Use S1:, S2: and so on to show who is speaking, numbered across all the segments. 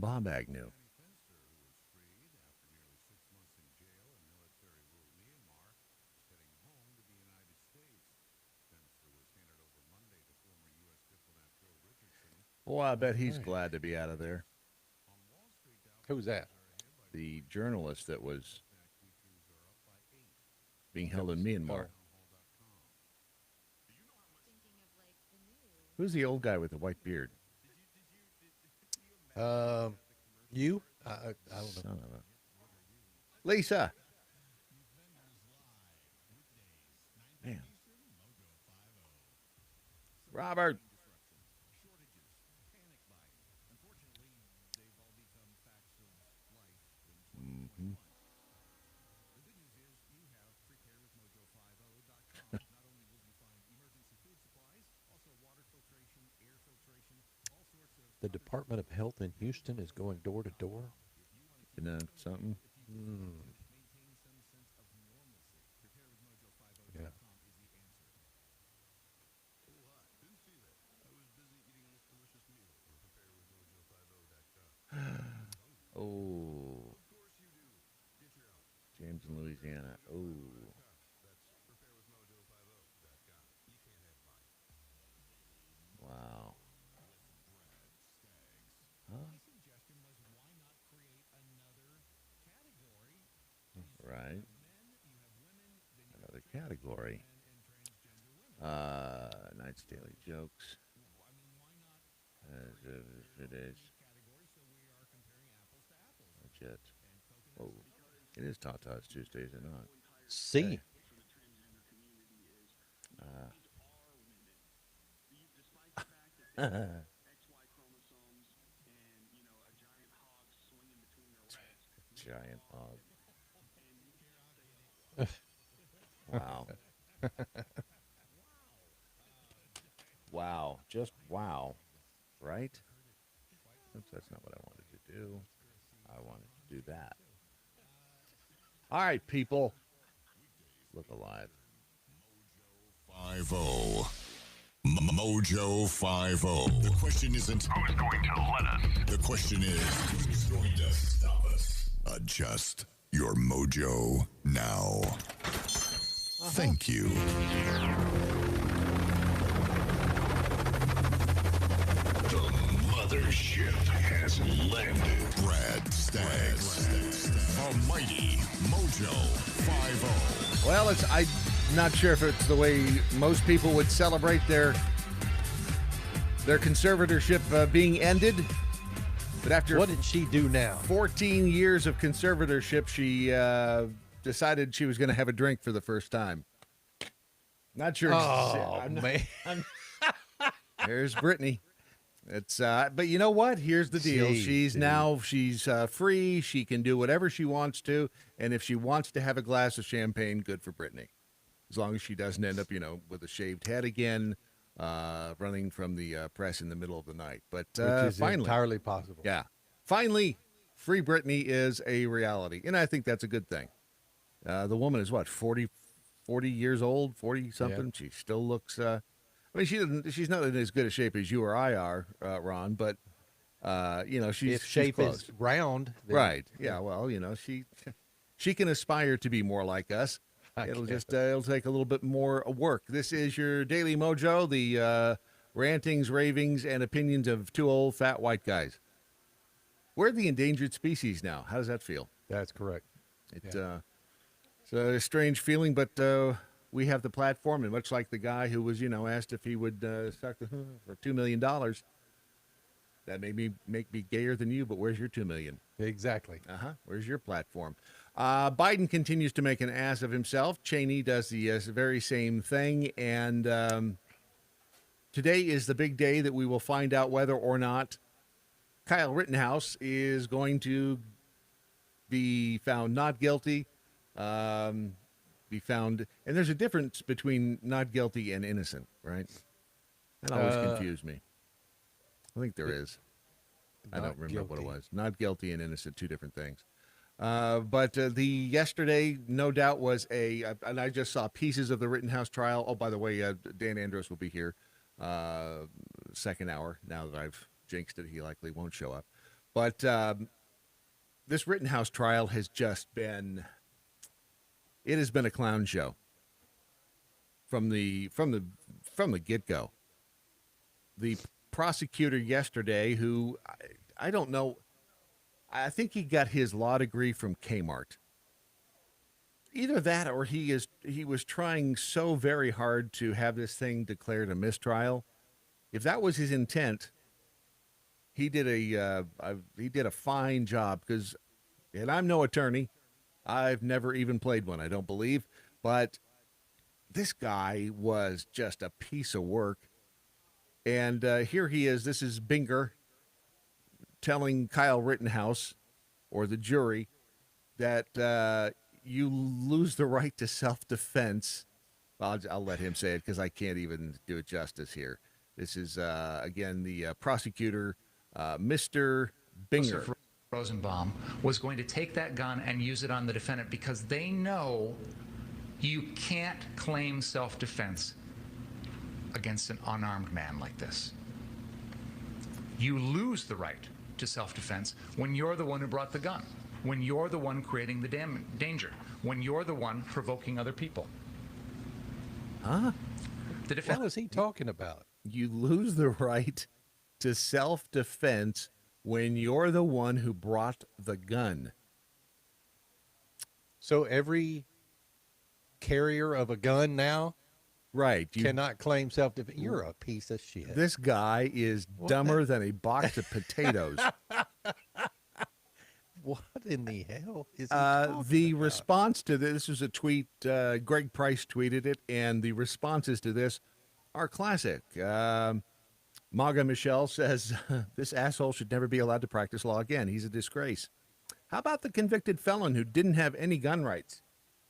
S1: Bob Agnew. Well, I bet he's glad to be out of there.
S2: Who's that?
S1: The journalist that was being held in Myanmar. Who's the old guy with the white beard?
S2: You? I don't
S1: Son
S2: know.
S1: of a... Lisa. Man. Robert. Mm-hmm.
S2: The Department of Health in Houston is going door to door.
S1: You know something?
S2: Yeah.
S1: Oh. James in Louisiana. Oh. Wow. Huh? Right. Another category. Night's Daily Jokes. As if it is. Not yet. Oh. It is Tata's Tuesday, is it not?
S2: C.
S1: Hey. Giant hog. Wow. Wow. Just wow. Right? Oops, that's not what I wanted to do. I wanted to do that. All right, people. Look alive.
S3: 50. Mojo 50. The question isn't who's going to let us. The question is who's going to stop us. Adjust your mojo now. Thank you. The mothership has landed. Brad Staggs. A mighty Mojo 50.
S1: Well, I'm not sure if it's the way most people would celebrate their conservatorship being ended. But after
S2: What did she do now?
S1: 14 years of conservatorship, she decided she was going to have a drink for the first time. Not sure.
S2: Oh, man.
S1: There's Britney. It's but you know what? Here's the deal.
S2: Jeez,
S1: She's free. She can do whatever she wants to, and if she wants to have a glass of champagne, good for Britney. As long as she doesn't end up, with a shaved head again, running from the press in the middle of the night. But
S2: Which is
S1: finally,
S2: entirely possible.
S1: yeah, finally, free Britney is a reality, and I think that's a good thing. The woman is what 40 years old, 40 something.
S2: Yeah.
S1: She still looks. I mean, she's not in as good a shape as you or I are, Ron. But she's
S2: If shape
S1: close.
S2: is round, then,
S1: Right? Yeah. Well, she can aspire to be more like us. It'll take a little bit more work. This is your Daily Mojo, the rantings, ravings, and opinions of two old fat white guys. We're the endangered species now. How does that feel?
S2: That's correct.
S1: It's a strange feeling, but we have the platform, and much like the guy who was, asked if he would suck for $2 million, that made me make me gayer than you. But where's your $2 million?
S2: Exactly.
S1: Where's your platform? Biden continues to make an ass of himself. Cheney does the very same thing, and today is the big day that we will find out whether or not Kyle Rittenhouse is going to be found not guilty. Be found, and there's a difference between not guilty and innocent, right? That always confused me. I think there is. I don't remember what it was. Not guilty and innocent, two different things. But the yesterday, no doubt, was and I just saw pieces of the Rittenhouse trial. Oh, by the way, Dan Andros will be here second hour. Now that I've jinxed it, he likely won't show up. But this Rittenhouse trial has just been, it has been a clown show from the get-go. The prosecutor yesterday, who I don't know, I think he got his law degree from Kmart. Either that or he was trying so very hard to have this thing declared a mistrial. If that was his intent, he did a fine job, because, and I'm no attorney, I've never even played one, I don't believe, but this guy was just a piece of work. And here he is. This is Binger telling Kyle Rittenhouse, or the jury, that you lose the right to self-defense. I'll let him say it because I can't even do it justice here. This is, again, the prosecutor, Mr. Binger.
S4: Rosenbaum was going to take that gun and use it on the defendant because they know you can't claim self-defense against an unarmed man like this. You lose the right to self-defense when you're the one who brought the gun, when you're the one creating the danger, when you're the one provoking other people.
S1: Huh?
S4: The defense.
S2: What is he talking about?
S1: You lose the right to self-defense when you're the one who brought the gun.
S2: So every carrier of a gun now
S1: Right.
S2: cannot claim self-defense. You're a piece of shit.
S1: This guy is dumber than a box of potatoes.
S2: What in the hell is he talking
S1: The
S2: about?
S1: response to this was a tweet. Greg Price tweeted it, and the responses to this are classic. Maga Michelle says, this asshole should never be allowed to practice law again. He's a disgrace. How about the convicted felon who didn't have any gun rights?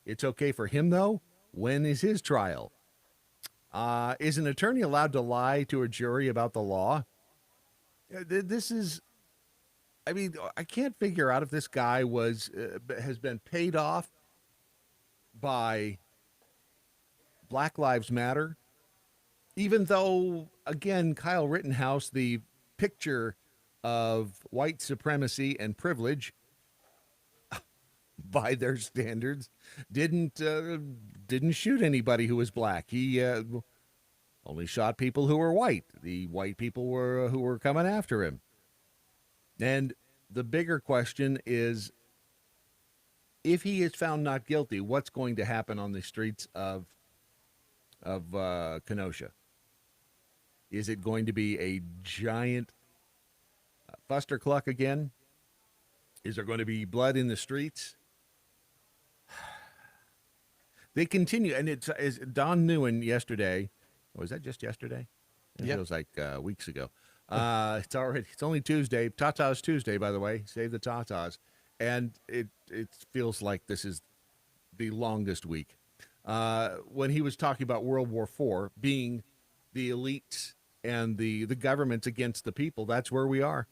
S1: It's okay for him, though? When is his trial? Is an attorney allowed to lie to a jury about the law? This is, I mean, I can't figure out if this guy has been paid off by Black Lives Matter, even though, again, Kyle Rittenhouse, the picture of white supremacy and privilege, by their standards, didn't shoot anybody who was black. He only shot people who were white. The white people who were coming after him. And the bigger question is, if he is found not guilty, what's going to happen on the streets of Kenosha? Is it going to be a giant fustercluck again? Is there going to be blood in the streets? They continue, and it's Don Newen yesterday. Was that just yesterday? It
S2: Yep.
S1: feels like weeks ago. It's only Tuesday. Tata's Tuesday, by the way. Save the Tatas. And it feels like this is the longest week. When he was talking about World War IV being the elites and the governments against the people, that's where we are.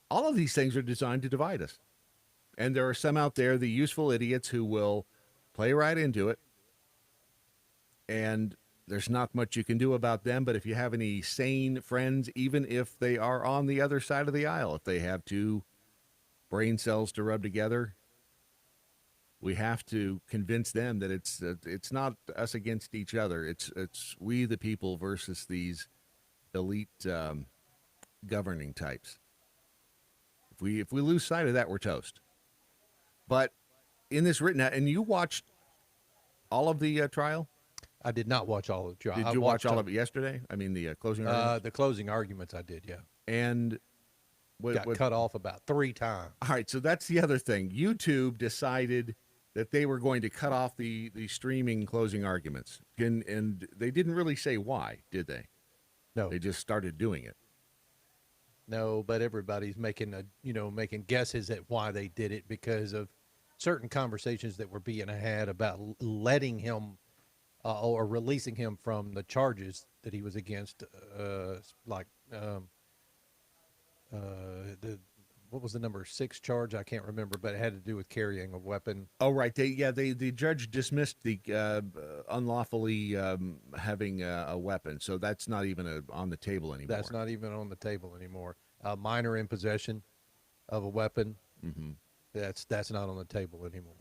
S1: All of these things are designed to divide us. And there are some out there, the useful idiots, who will play right into it. And there's not much you can do about them. But if you have any sane friends, even if they are on the other side of the aisle, if they have two brain cells to rub together, we have to convince them that it's not us against each other. It's we the people versus these elite governing types. If we lose sight of that, we're toast. But in this written out, and you watched all of the trial?
S2: I did not watch all of the trial.
S1: Did you watch all of it yesterday? I mean, the closing arguments?
S2: The closing arguments I did, yeah.
S1: And
S2: Got cut off about 3 times.
S1: All right, so that's the other thing. YouTube decided that they were going to cut off the streaming closing arguments. And they didn't really say why, did they?
S2: No.
S1: They just started doing it.
S2: No, but everybody's making making guesses at why they did it because of certain conversations that were being had about letting him or releasing him from the charges that he was against, what was the number 6 charge? I can't remember, but it had to do with carrying a weapon.
S1: Oh, right. The judge dismissed the unlawfully having a weapon, so that's not even on the table anymore.
S2: That's not even on the table anymore. Minor in possession. of a weapon, that's not on the table anymore.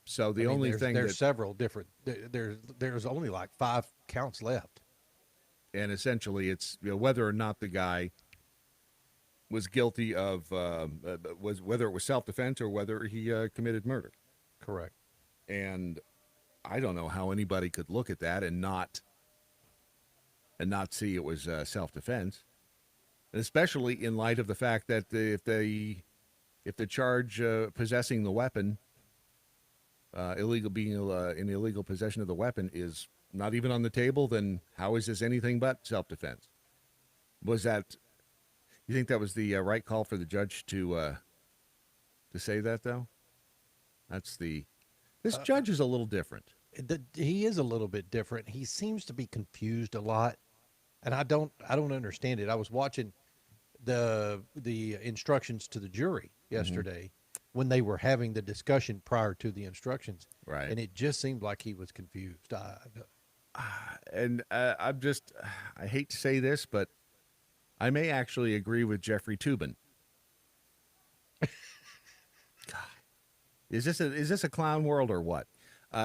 S1: So the
S2: I mean,
S1: only
S2: there's,
S1: thing
S2: there's
S1: that,
S2: several different. There's only like 5 counts left.
S1: and essentially it's whether or not the guy was guilty of was whether it was self-defense or whether he committed murder.
S2: Correct.
S1: And I don't know how anybody could look at that and not see it was self-defense, and especially in light of the fact that if the charge possessing the weapon, being in illegal possession of the weapon is not even on the table, then how is this anything but self-defense? Was that? You think that was the right call for the judge to say that though? This judge is a little different.
S2: He is a little bit different. He seems to be confused a lot, and I don't understand it. I was watching the instructions to the jury yesterday when they were having the discussion prior to the instructions,
S1: Right.
S2: and it just seemed like he was confused.
S1: And I hate to say this, but I may actually agree with Jeffrey Toobin. God, is this a clown world or what?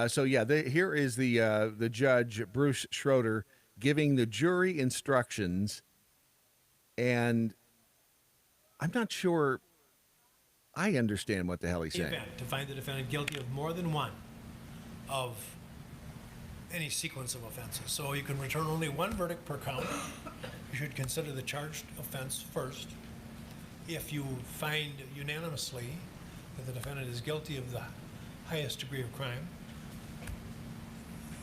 S1: So yeah, here is the judge Bruce Schroeder giving the jury instructions, and I'm not sure I understand what the hell he's saying.
S5: To find the defendant guilty of more than one of any sequence of offenses. So you can return only one verdict per count. You should consider the charged offense first. If you find unanimously that the defendant is guilty of the highest degree of crime,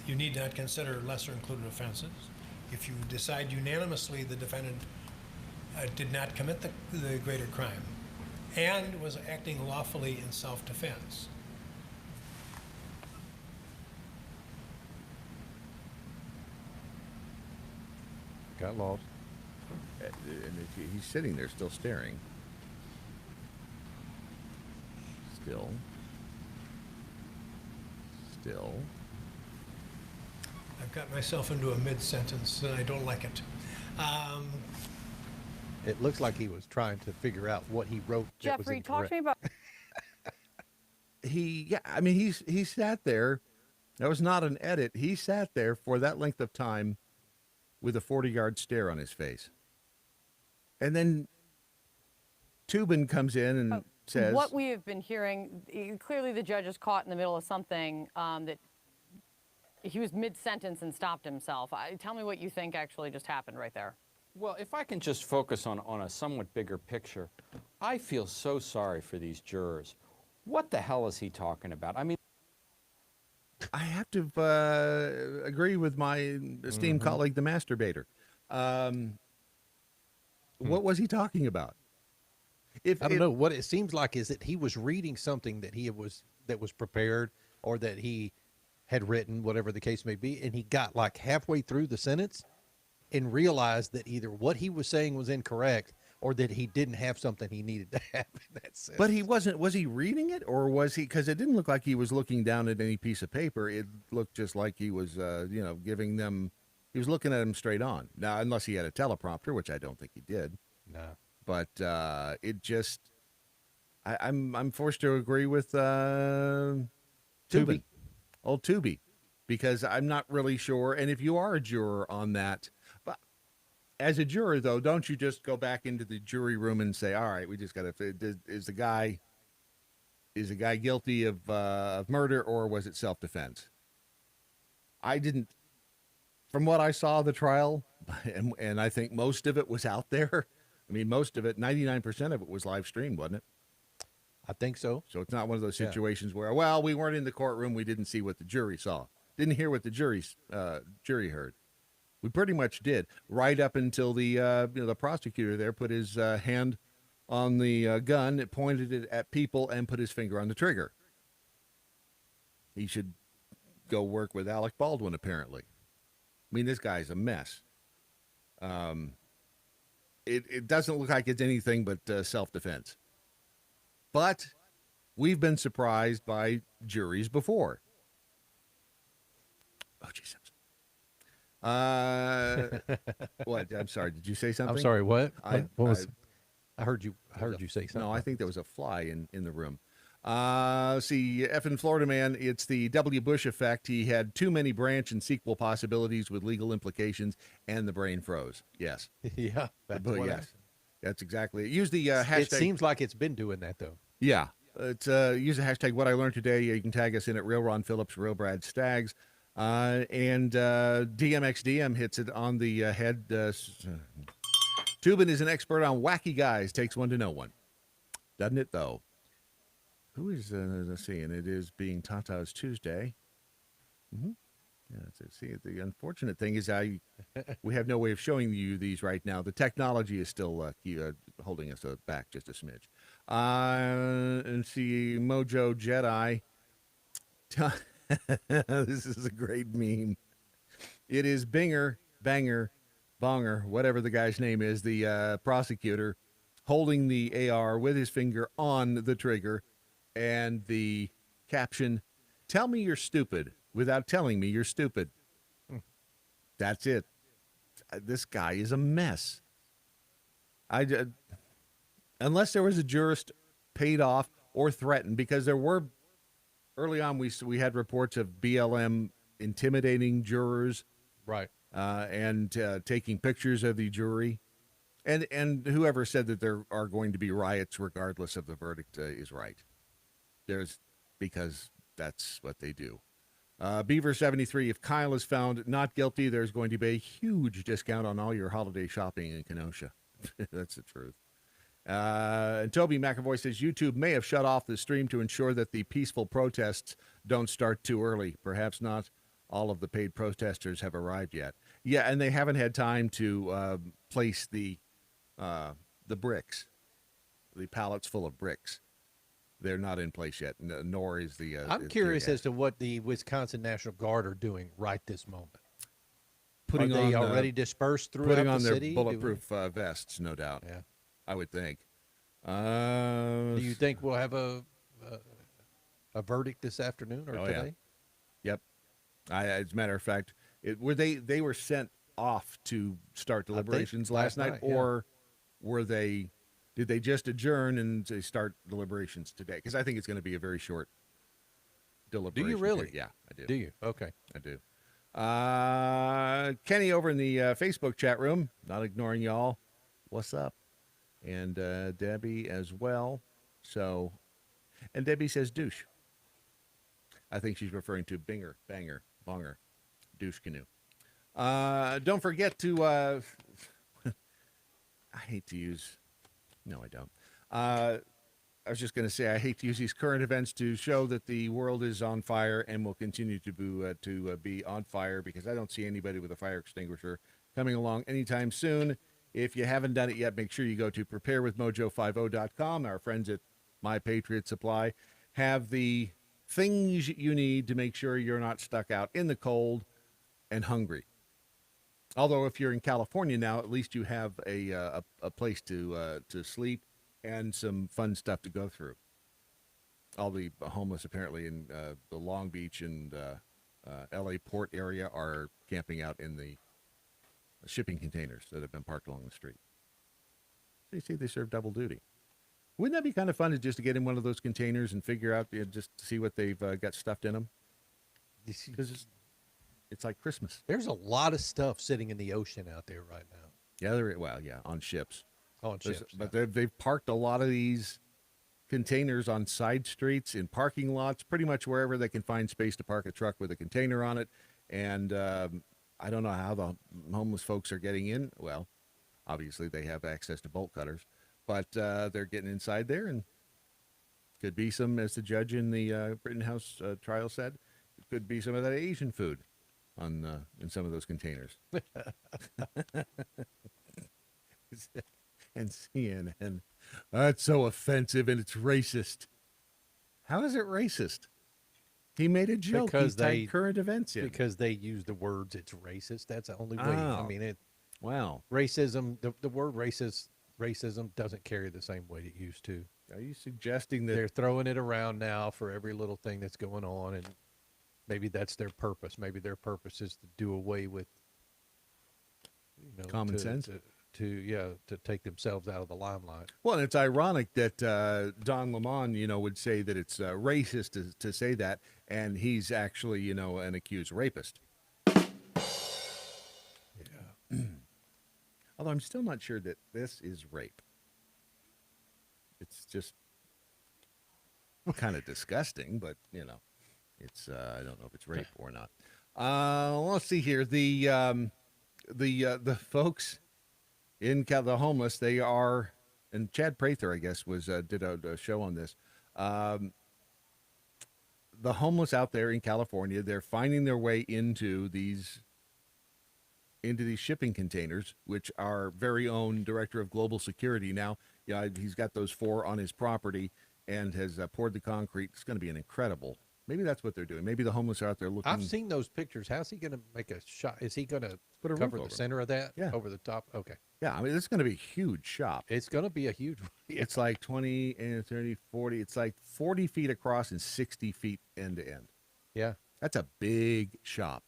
S5: you need not consider lesser included offenses. If you decide unanimously the defendant did not commit the greater crime and was acting lawfully in self-defense,
S2: Got lost.
S1: And he's sitting there still staring. Still.
S5: I've got myself into a mid-sentence and I don't like it.
S2: It looks like he was trying to figure out what he wrote.
S6: Jeffrey, talk to me about.
S1: He sat there. That was not an edit. He sat there for that length of time with a 40-yard stare on his face. And then Toobin comes in and says...
S6: What we have been hearing, clearly the judge is caught in the middle of something that he was mid-sentence and stopped himself. Tell me what you think actually just happened right there.
S7: Well, if I can just focus on a somewhat bigger picture, I feel so sorry for these jurors. What the hell is he talking about? I mean,
S1: I have to agree with my esteemed colleague, the masturbator. What was he talking about?
S2: I don't know. What it seems like is that he was reading something that was prepared or that he had written, whatever the case may be, and he got like halfway through the sentence and realized that either what he was saying was incorrect or that he didn't have something he needed to have in that sentence.
S1: But he wasn't. Was he reading it, or was he? Because it didn't look like he was looking down at any piece of paper. It looked just like he was, giving them. He was looking at them straight on. Now, unless he had a teleprompter, which I don't think he did.
S2: No.
S1: But it just, I'm forced to agree with Toobin, old Tubi, because I'm not really sure. And if you are a juror on that, but as a juror though, don't you just go back into the jury room and say, all right, we just got to, is the guy guilty of murder or was it self-defense? I didn't, from what I saw of the trial, and I think most of it was out there. I mean, most of it, 99% of it was live streamed, wasn't it?
S2: I think so.
S1: So it's not one of those situations where, well, we weren't in the courtroom, we didn't see what the jury saw, didn't hear what the jury heard. We pretty much did, right up until the prosecutor there put his hand on the gun, it pointed it at people, and put his finger on the trigger. He should go work with Alec Baldwin, apparently. I mean, this guy's a mess. It doesn't look like it's anything but self-defense. But we've been surprised by juries before. O.J. Simpson. What? I'm sorry. Did you say something?
S2: I'm sorry. What?
S1: What
S2: was? I heard you say something.
S1: No, I
S2: about
S1: think there
S2: this.
S1: was a fly in the room. See, effing Florida man, it's the W. Bush effect. He had too many branch and sequel possibilities with legal implications, and the brain froze. Yes.
S2: Yeah, that's
S1: But
S2: what
S1: yes,
S2: happened.
S1: that's exactly it. Use the hashtag.
S2: It seems like it's been doing that though.
S1: Yeah. It's use the hashtag what I learned today. You can tag us in at Real Ron Phillips, Real Brad Staggs. And DMXDM hits it on the head. Tubin is an expert on wacky guys. Takes one to know one. Doesn't it, though? Who is, let's see, and it is being Tata's Tuesday. Mm-hmm. Yeah, see, the unfortunate thing is we have no way of showing you these right now. The technology is still holding us back just a smidge. And see, Mojo Jedi. This is a great meme. It is Banger, Bonger, whatever the guy's name is, the prosecutor, holding the AR with his finger on the trigger, and the caption, "Tell me you're stupid without telling me you're stupid." That's it. This guy is a mess. Unless there was a jurist paid off or threatened, because there were early on we had reports of BLM intimidating jurors,
S2: Right.
S1: and taking pictures of the jury, and whoever said that there are going to be riots regardless of the verdict is right. Because that's what they do. Beaver 73, if Kyle is found not guilty, there's going to be a huge discount on all your holiday shopping in Kenosha. That's the truth. And Toby McAvoy says YouTube may have shut off the stream to ensure that the peaceful protests don't start too early. Perhaps not all of the paid protesters have arrived yet. Yeah, and they haven't had time to place the bricks, the pallets full of bricks. They're not in place yet, nor is the.
S2: I'm curious as to what the Wisconsin National Guard are doing right this moment.
S1: Putting
S2: Are they
S1: on
S2: already dispersed throughout
S1: putting on
S2: the
S1: their
S2: city?
S1: bulletproof vests, no doubt.
S2: Yeah.
S1: I would think.
S2: Do you think we'll have a verdict this afternoon or
S1: Oh, yeah.
S2: today?
S1: Yep. As a matter of fact, they were sent off to start deliberations last night,
S2: yeah.
S1: or did they just adjourn and they start deliberations today? Because I think it's going to be a very short deliberation.
S2: really?
S1: period. Yeah, I do.
S2: Do you? Okay.
S1: I do. Kenny over in the Facebook chat room, not ignoring y'all. What's up? And Debbie as well. So, and Debbie says douche. I think she's referring to Binger, Banger, Bonger, douche canoe. Don't forget to, I hate to use, no, I don't. I was just going to say, I hate to use these current events to show that the world is on fire and will continue to be on fire, because I don't see anybody with a fire extinguisher coming along anytime soon. If you haven't done it yet, make sure you go to preparewithmojo50.com. Our friends at My Patriot Supply have the things you need to make sure you're not stuck out in the cold and hungry. Although if you're in California now, at least you have a place to sleep and some fun stuff to go through. All the homeless apparently in the Long Beach and L.A. Port area are camping out in the shipping containers that have been parked along the street. So you see, they serve double duty. Wouldn't that be kind of fun to just to get in one of those containers and figure out, just to see what they've got stuffed in them? Because it's like Christmas.
S2: There's a lot of stuff sitting in the ocean out there right now.
S1: Yeah, on ships.
S2: On ships.
S1: But they've parked a lot of these containers on side streets, in parking lots, pretty much wherever they can find space to park a truck with a container on it. And I don't know how the homeless folks are getting in. Well, obviously they have access to bolt cutters, but they're getting inside there, and could be some, as the judge in the Rittenhouse trial said, it could be some of that Asian food on in some of those containers. And CNN, that's so offensive and it's racist. How is it racist? He made a joke.
S2: Because
S1: He tied current events in.
S2: Because they use the words, it's racist. That's the only way.
S1: Oh.
S2: I mean,
S1: Wow.
S2: racism, the word racism doesn't carry the same weight it used to.
S1: Are you suggesting that
S2: They're throwing it around now for every little thing that's going on, and maybe that's their purpose. Maybe their purpose is to do away with,
S1: Common sense?
S2: to take themselves out of the limelight.
S1: Well, and it's ironic that Don Lemon, would say that it's racist to say that, and he's actually, an accused rapist. Yeah. Although I'm still not sure that this is rape. It's just kind of disgusting, but it's I don't know if it's rape or not. Let's see here. The folks in the homeless, they are, and Chad Prather, I guess, did a show on this. The homeless out there in California, they're finding their way into these shipping containers, which our very own director of global security now, he's got those 4 on his property and has poured the concrete. It's going to be an incredible. Maybe that's what they're doing. Maybe the homeless are out there looking.
S2: I've seen those pictures. How's he going to make a shot? Is he going to
S1: Put a roof
S2: cover
S1: over
S2: the
S1: it.
S2: center of that?
S1: Yeah.
S2: Over the top? Okay.
S1: Yeah, I mean, it's going to be a huge shop.
S2: It's going to be a huge.
S1: It's like 20 and 30, 40. It's like 40 feet across and 60 feet end to end.
S2: Yeah.
S1: That's a big shop.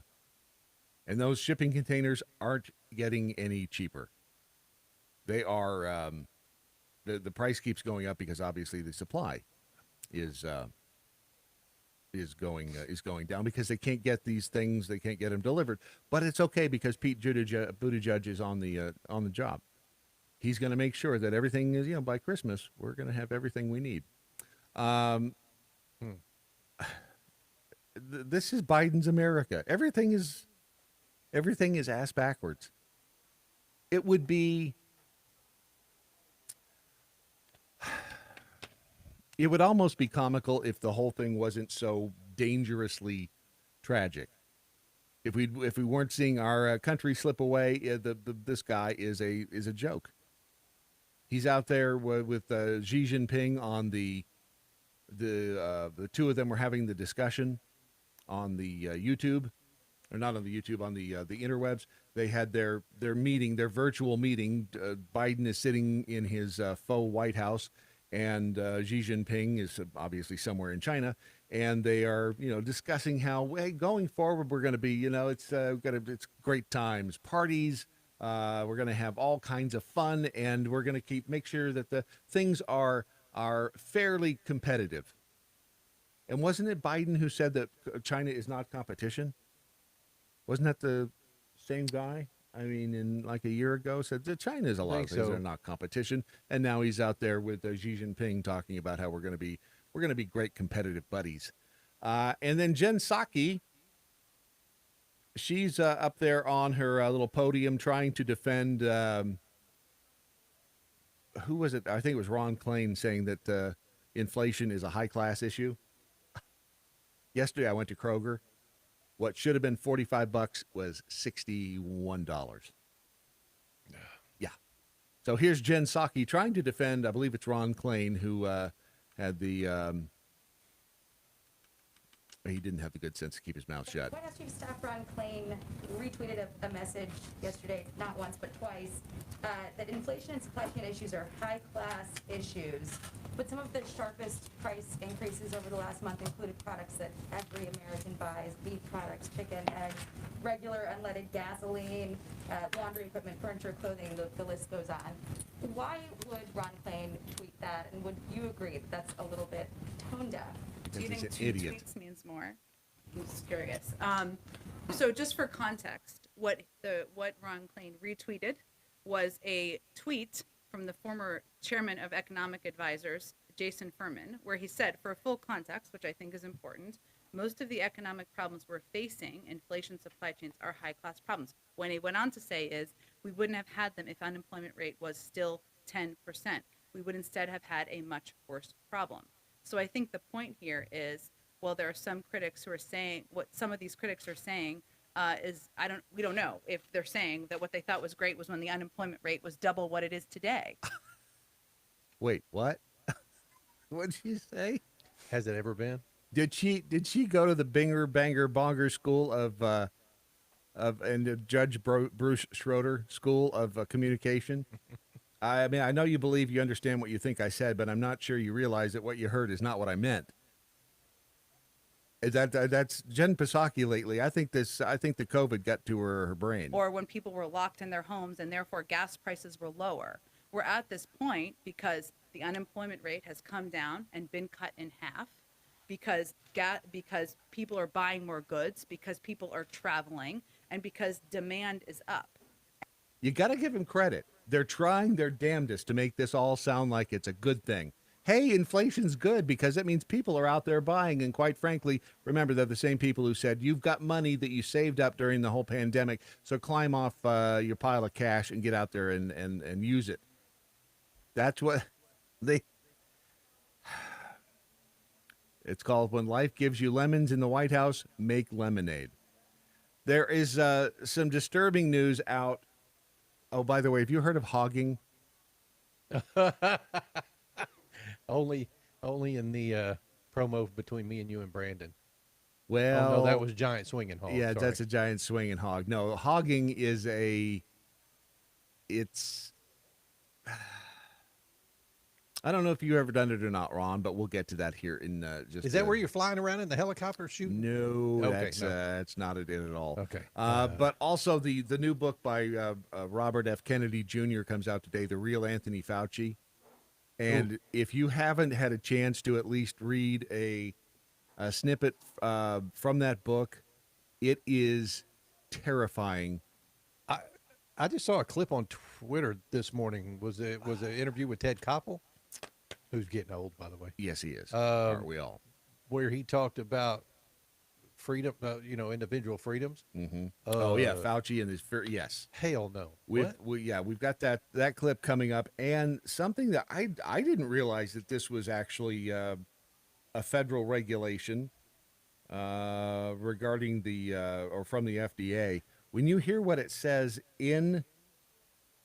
S1: And those shipping containers aren't getting any cheaper. They are, the price keeps going up because obviously the supply is going down because they can't get these things. They can't get them delivered. But it's okay because Pete Buttigieg is on the job. He's going to make sure that everything is, by Christmas, we're going to have everything we need. This is Biden's America. Everything is ass backwards. It would almost be comical if the whole thing wasn't so dangerously tragic. If we weren't seeing our country slip away, this guy is a joke. He's out there with Xi Jinping on the two of them were having the discussion on the YouTube, or not on the YouTube, on the interwebs. They had their meeting, their virtual meeting. Biden is sitting in his faux White House, and Xi Jinping is obviously somewhere in China, and they are discussing how, hey, going forward we're going to be it's great times, parties. We're going to have all kinds of fun, and we're going to make sure that the things are fairly competitive. And wasn't it Biden who said that China is not competition? Wasn't that the same guy? I mean, in like a year ago, said that China is a lot of things that are not competition, and now he's out there with Xi Jinping talking about how we're going to be great competitive buddies. And then Jen Psaki, she's up there on her little podium trying to defend. Who was it? I think it was Ron Klain saying that inflation is a high class issue. Yesterday, I went to Kroger. What should have been $45 was $61. Yeah. So here's Jen Psaki trying to defend, I believe it's Ron Klain, who had the he didn't have the good sense to keep his mouth shut.
S8: White House Chief of Staff Ron Klain retweeted a message yesterday, not once but twice, that inflation and supply chain issues are high-class issues. But some of the sharpest price increases over the last month included products that every American buys: beef products, chicken, eggs, regular unleaded gasoline, laundry equipment, furniture, clothing, the list goes on. Why would Ron Klain tweet that, and would you agree that that's a little bit tone deaf?
S9: Do you
S1: Because
S9: think
S1: he's
S9: two
S1: an idiot.
S9: tweets means more? I'm just curious. So just for context, what Ron Klain retweeted was a tweet from the former chairman of economic advisors, Jason Furman, where he said, for full context, which I think is important, most of the economic problems we're facing, inflation, supply chains, are high-class problems. When he went on to say is, we wouldn't have had them if unemployment rate was still 10%. We would instead have had a much worse problem. So I think the point here is, well, there are some critics who are saying what some of these critics are saying is we don't know if they're saying that what they thought was great was when the unemployment rate was double what it is today.
S1: Wait, what? What'd she say?
S2: Has it ever been?
S1: Did she go to the Binger Banger Bonger School and Judge Bruce Schroeder School of Communication? I mean, I know you believe you understand what you think I said, but I'm not sure you realize that what you heard is not what I meant. That's Jen Psaki lately. I think the COVID got to her brain.
S9: Or when people were locked in their homes and therefore gas prices were lower. We're at this point because the unemployment rate has come down and been cut in half, because people are buying more goods, because people are traveling, and because demand is up.
S1: You got to give them credit. They're trying their damnedest to make this all sound like it's a good thing. Hey, inflation's good because it means people are out there buying. And quite frankly, remember, they're the same people who said, you've got money that you saved up during the whole pandemic, so climb off your pile of cash and get out there and use it. That's what they... It's called When Life Gives You Lemons in the White House, Make Lemonade. There is some disturbing news out. Oh, by the way, have you heard of hogging?
S2: Only in the promo between me and you and Brandon.
S1: Well,
S2: oh, no, that was giant swinging hog.
S1: Yeah,
S2: Sorry.
S1: that's a giant swinging hog. No, hogging is it's. I don't know if you've ever done it or not, Ron, but we'll get to that here in just.
S2: Is that where you're flying around in the helicopter shooting?
S1: No,
S2: Okay,
S1: that's not it at all.
S2: Okay.
S1: But also the new book by Robert F. Kennedy Jr. comes out today, The Real Anthony Fauci. And if you haven't had a chance to at least read a snippet from that book, it is terrifying.
S2: I just saw a clip on Twitter this morning. Was an interview with Ted Koppel, who's getting old, by the way.
S1: Yes, he is. Aren't we all?
S2: Where he talked about freedom, individual freedoms.
S1: Mm-hmm. Fauci and his yes.
S2: Hell no.
S1: We've got that clip coming up, and something that I didn't realize that this was actually a federal regulation regarding or from the FDA. When you hear what it says in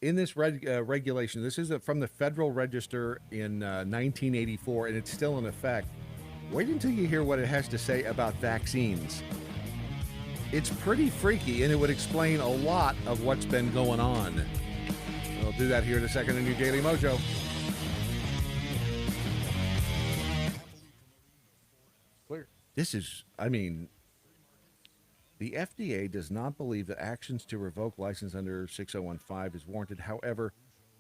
S1: this regulation, this is from the Federal Register in 1984, and it's still in effect. Wait until you hear what it has to say about vaccines. It's pretty freaky, and it would explain a lot of what's been going on. We'll do that here in a second in your Daily Mojo.
S2: Clear.
S1: The FDA does not believe that actions to revoke license under 6015 is warranted. However,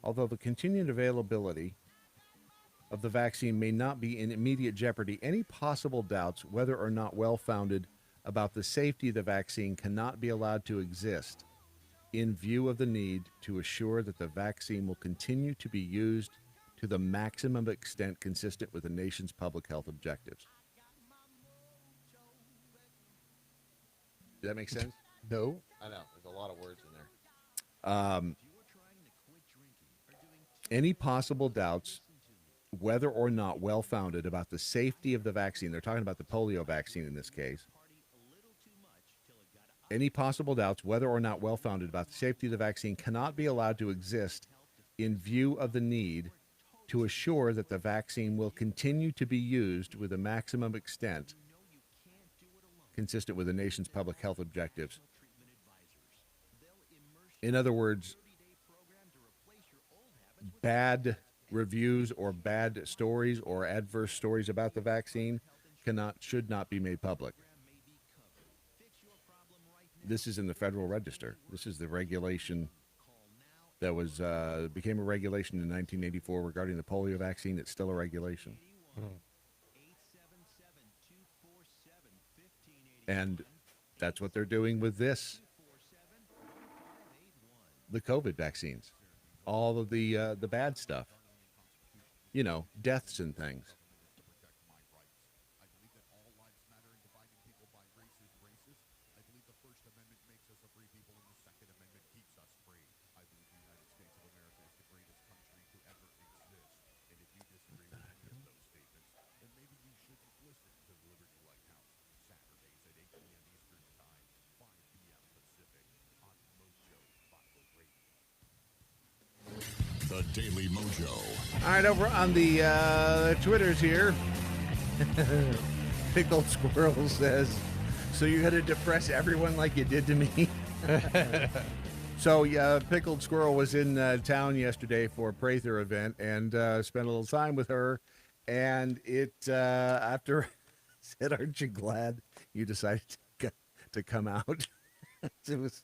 S1: although the continued availability of the vaccine may not be in immediate jeopardy, any possible doubts, whether or not well-founded, about the safety of the vaccine cannot be allowed to exist in view of the need to assure that the vaccine will continue to be used to the maximum extent consistent with the nation's public health objectives. Does that make sense?
S2: No.
S1: I know. There's a lot of words in there. Any possible doubts, whether or not well-founded, about the safety of the vaccine, they're talking about the polio vaccine in this case. Any possible doubts, whether or not well-founded, about the safety of the vaccine cannot be allowed to exist in view of the need to assure that the vaccine will continue to be used with a maximum extent consistent with the nation's public health objectives. In other words, bad reviews or bad stories or adverse stories about the vaccine should not be made public. This is in the Federal Register. This is the regulation that became a regulation in 1984 regarding the polio vaccine. It's still a regulation. And that's what they're doing with this. The COVID vaccines. All of the bad stuff. Deaths and things.
S3: The Daily Mojo.
S1: All right, over on the Twitters here, Pickled Squirrel says, so you're going to depress everyone like you did to me? So, Pickled Squirrel was in town yesterday for a Prather event and spent a little time with her. And after said, aren't you glad you decided to come out. It was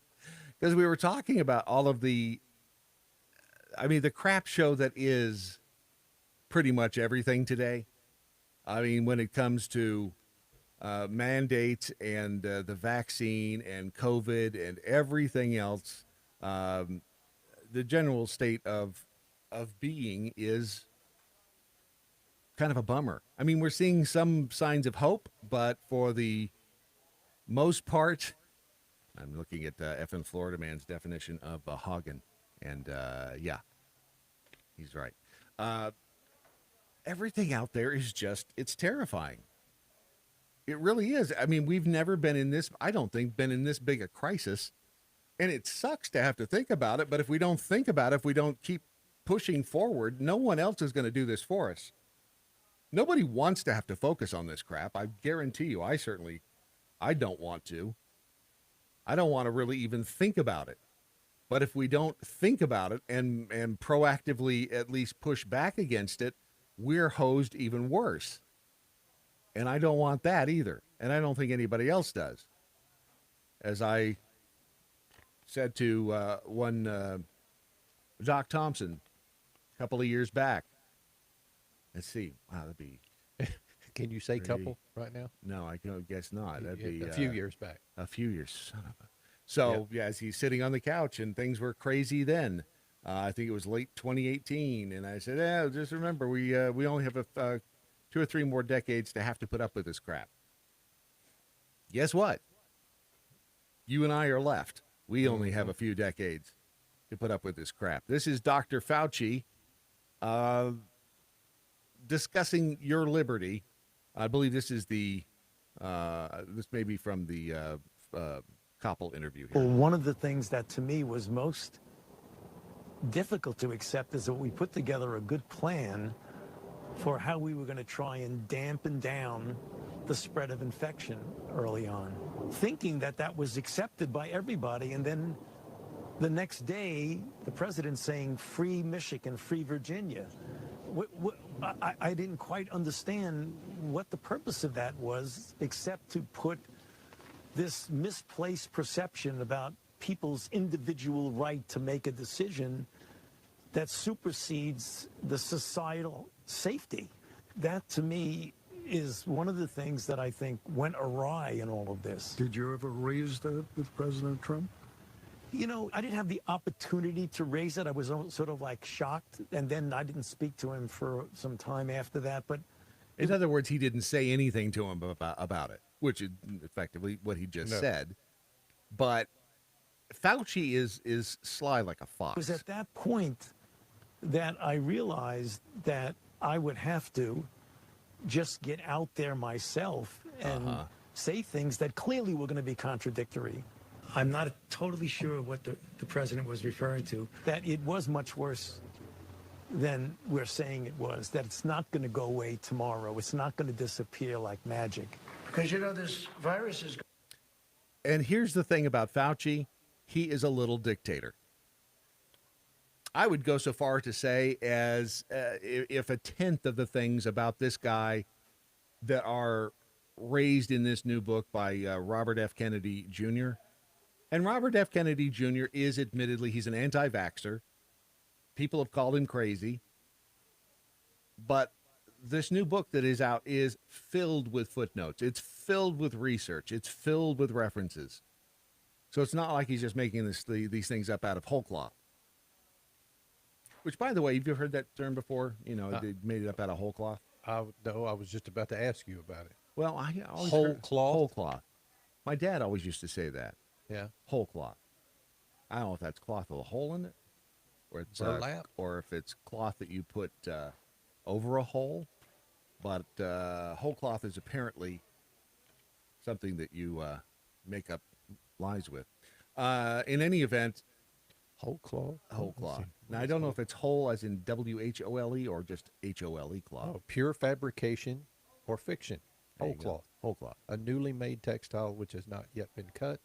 S1: because we were talking about all of the crap show that is pretty much everything today. I mean, when it comes to mandates and the vaccine and COVID and everything else, the general state of being is kind of a bummer. I mean, we're seeing some signs of hope, but for the most part, I'm looking at effing Florida man's definition of Hogging, and yeah, he's right. Everything out there is it's terrifying. It really is. I mean, we've never been in this, I don't think, been in this big a crisis, and it sucks to have to think about it, but if we don't think about it, if we don't keep pushing forward, no one else is going to do this for us. Nobody wants to have to focus on this crap. I guarantee you, I don't want to. I don't want to really even think about it. But if we don't think about it and proactively at least push back against it, we're hosed even worse. And I don't want that either. And I don't think anybody else does. As I said to one Doc Thompson a couple of years back. Let's see. Wow, that'd be...
S2: Can you say couple right now?
S1: No, I guess not. That'd be
S2: a few years back.
S1: A few years, son of a... So, yeah, as he's sitting on the couch, and things were crazy then. I think it was late 2018, and I said, just remember, we only have 2 or 3 more decades to have to put up with this crap. Guess what? You and I are left. We only have a few decades to put up with this crap. This is Dr. Fauci discussing your liberty. I believe this is this may be from the Koppel interview here.
S10: Well, one of the things that to me was most difficult to accept is that we put together a good plan for how we were going to try and dampen down the spread of infection early on, thinking that that was accepted by everybody. And then the next day, the president saying, free Michigan, free Virginia. I didn't quite understand what the purpose of that was, except to put this misplaced perception about people's individual right to make a decision that supersedes the societal safety. That, to me, is one of the things that I think went awry in all of this.
S11: Did you ever raise that with President Trump?
S10: You know, I didn't have the opportunity to raise it. I was sort of like shocked, and then I didn't speak to him for some time after that. But
S1: in other words, he didn't say anything to him about it, which is effectively what he just said. But Fauci is sly like a fox.
S10: It was at that point that I realized that I would have to just get out there myself and say things that clearly were going to be contradictory. I'm not totally sure what the president was referring to, that it was much worse than we're saying it was, that it's not going to go away tomorrow. It's not going to disappear like magic.
S11: Because, you know, this virus is...
S1: And here's the thing about Fauci. He is a little dictator. I would go so far to say as if a tenth of the things about this guy that are raised in this new book by Robert F. Kennedy Jr., and Robert F. Kennedy Jr. is admittedly, he's an anti-vaxxer. People have called him crazy. But this new book that is out is filled with footnotes. It's filled with research. It's filled with references. So it's not like he's just making these things up out of whole cloth. Which, by the way, have you heard that term before? You know, they made it up out of whole cloth.
S2: No, I was just about to ask you about it.
S1: Well, I always
S2: Whole
S1: heard
S2: cloth?
S1: Whole cloth. My dad always used to say that.
S2: Yeah.
S1: Whole cloth. I don't know if that's cloth with a hole in it, or it's
S2: burlap,
S1: or if it's cloth that you put over a hole. But whole cloth is apparently something that you make up lies with. In any event,
S2: whole cloth.
S1: Whole cloth. Now I don't know if it's whole as in WHOLE or just HOLE cloth.
S2: Oh, pure fabrication or fiction. Whole cloth.
S1: Whole cloth.
S2: A newly made textile which has not yet been cut.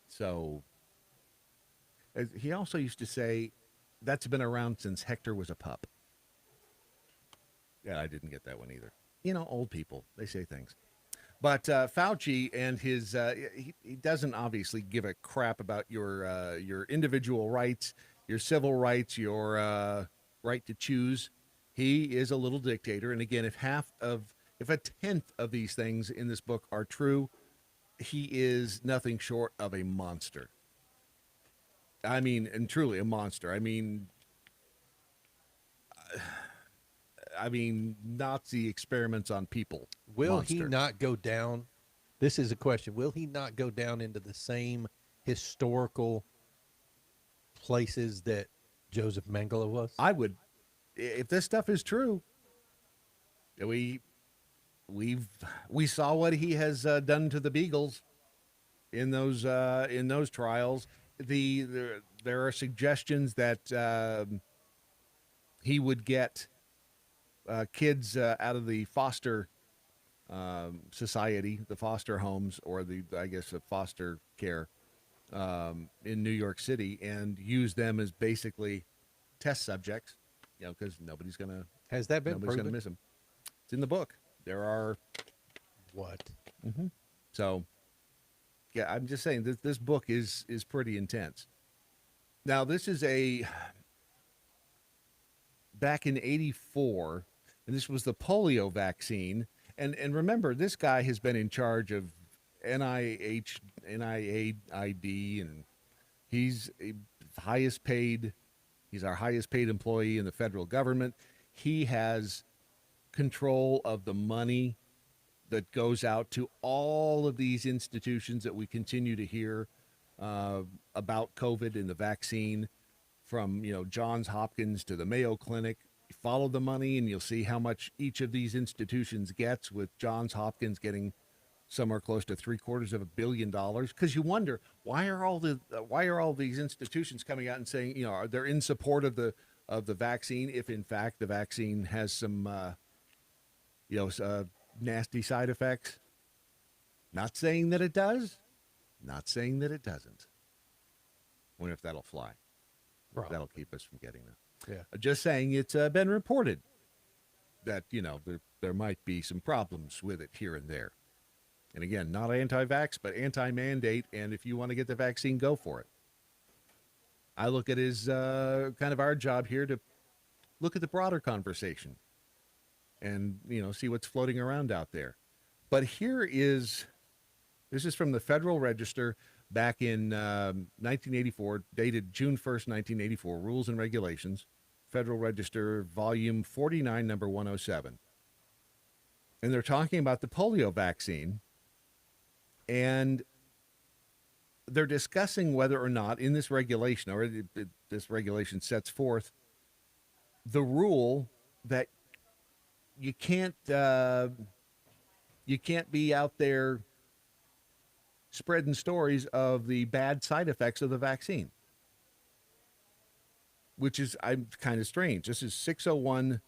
S1: So, he also used to say, that's been around since Hector was a pup. Yeah, I didn't get that one either. You know, old people, they say things. But Fauci and his he doesn't obviously give a crap about your individual rights, your civil rights, your right to choose. He is a little dictator. And again, if a tenth of these things in this book are true, he is nothing short of a monster. I mean, and truly a monster. I mean, Nazi experiments on people.
S2: Will
S1: monster.
S2: he not go down? This is a question. Will he not go down into the same historical places that Joseph Mengele was?
S1: I would, if this stuff is true. We saw what he has done to the Beagles in those trials. There are suggestions that he would get kids out of the foster society, the foster homes, or the foster care in New York City, and use them as basically test subjects. Because nobody's gonna miss them. It's in the book. There are
S2: what?
S1: Mm-hmm. So, yeah, I'm just saying this book is pretty intense. Now, this is back in '84, and this was the polio vaccine. And remember, this guy has been in charge of NIAID, and he's our highest paid employee in the federal government. He has control of the money that goes out to all of these institutions that we continue to hear about COVID and the vaccine, from Johns Hopkins to the Mayo Clinic. You follow the money and you'll see how much each of these institutions gets, with Johns Hopkins getting somewhere close to $750 million. Because you wonder, why are all these institutions coming out and saying they're in support of the vaccine, if in fact the vaccine has some nasty side effects? Not saying that it does, not saying that it doesn't. Wonder if that'll fly.
S2: Probably.
S1: That'll keep us from getting them.
S2: Yeah.
S1: Just saying, it's been reported that there might be some problems with it here and there. And again, not anti-vax, but anti-mandate. And if you want to get the vaccine, go for it. I look at it as kind of our job here to look at the broader conversation and see what's floating around out there. But this is from the Federal Register back in 1984, dated June 1st, 1984, Rules and Regulations, Federal Register, Volume 49, number 107. And they're talking about the polio vaccine, and they're discussing whether or not in this regulation, or this regulation sets forth the rule that you can't be out there spreading stories of the bad side effects of the vaccine, which is kind of strange. This is 601.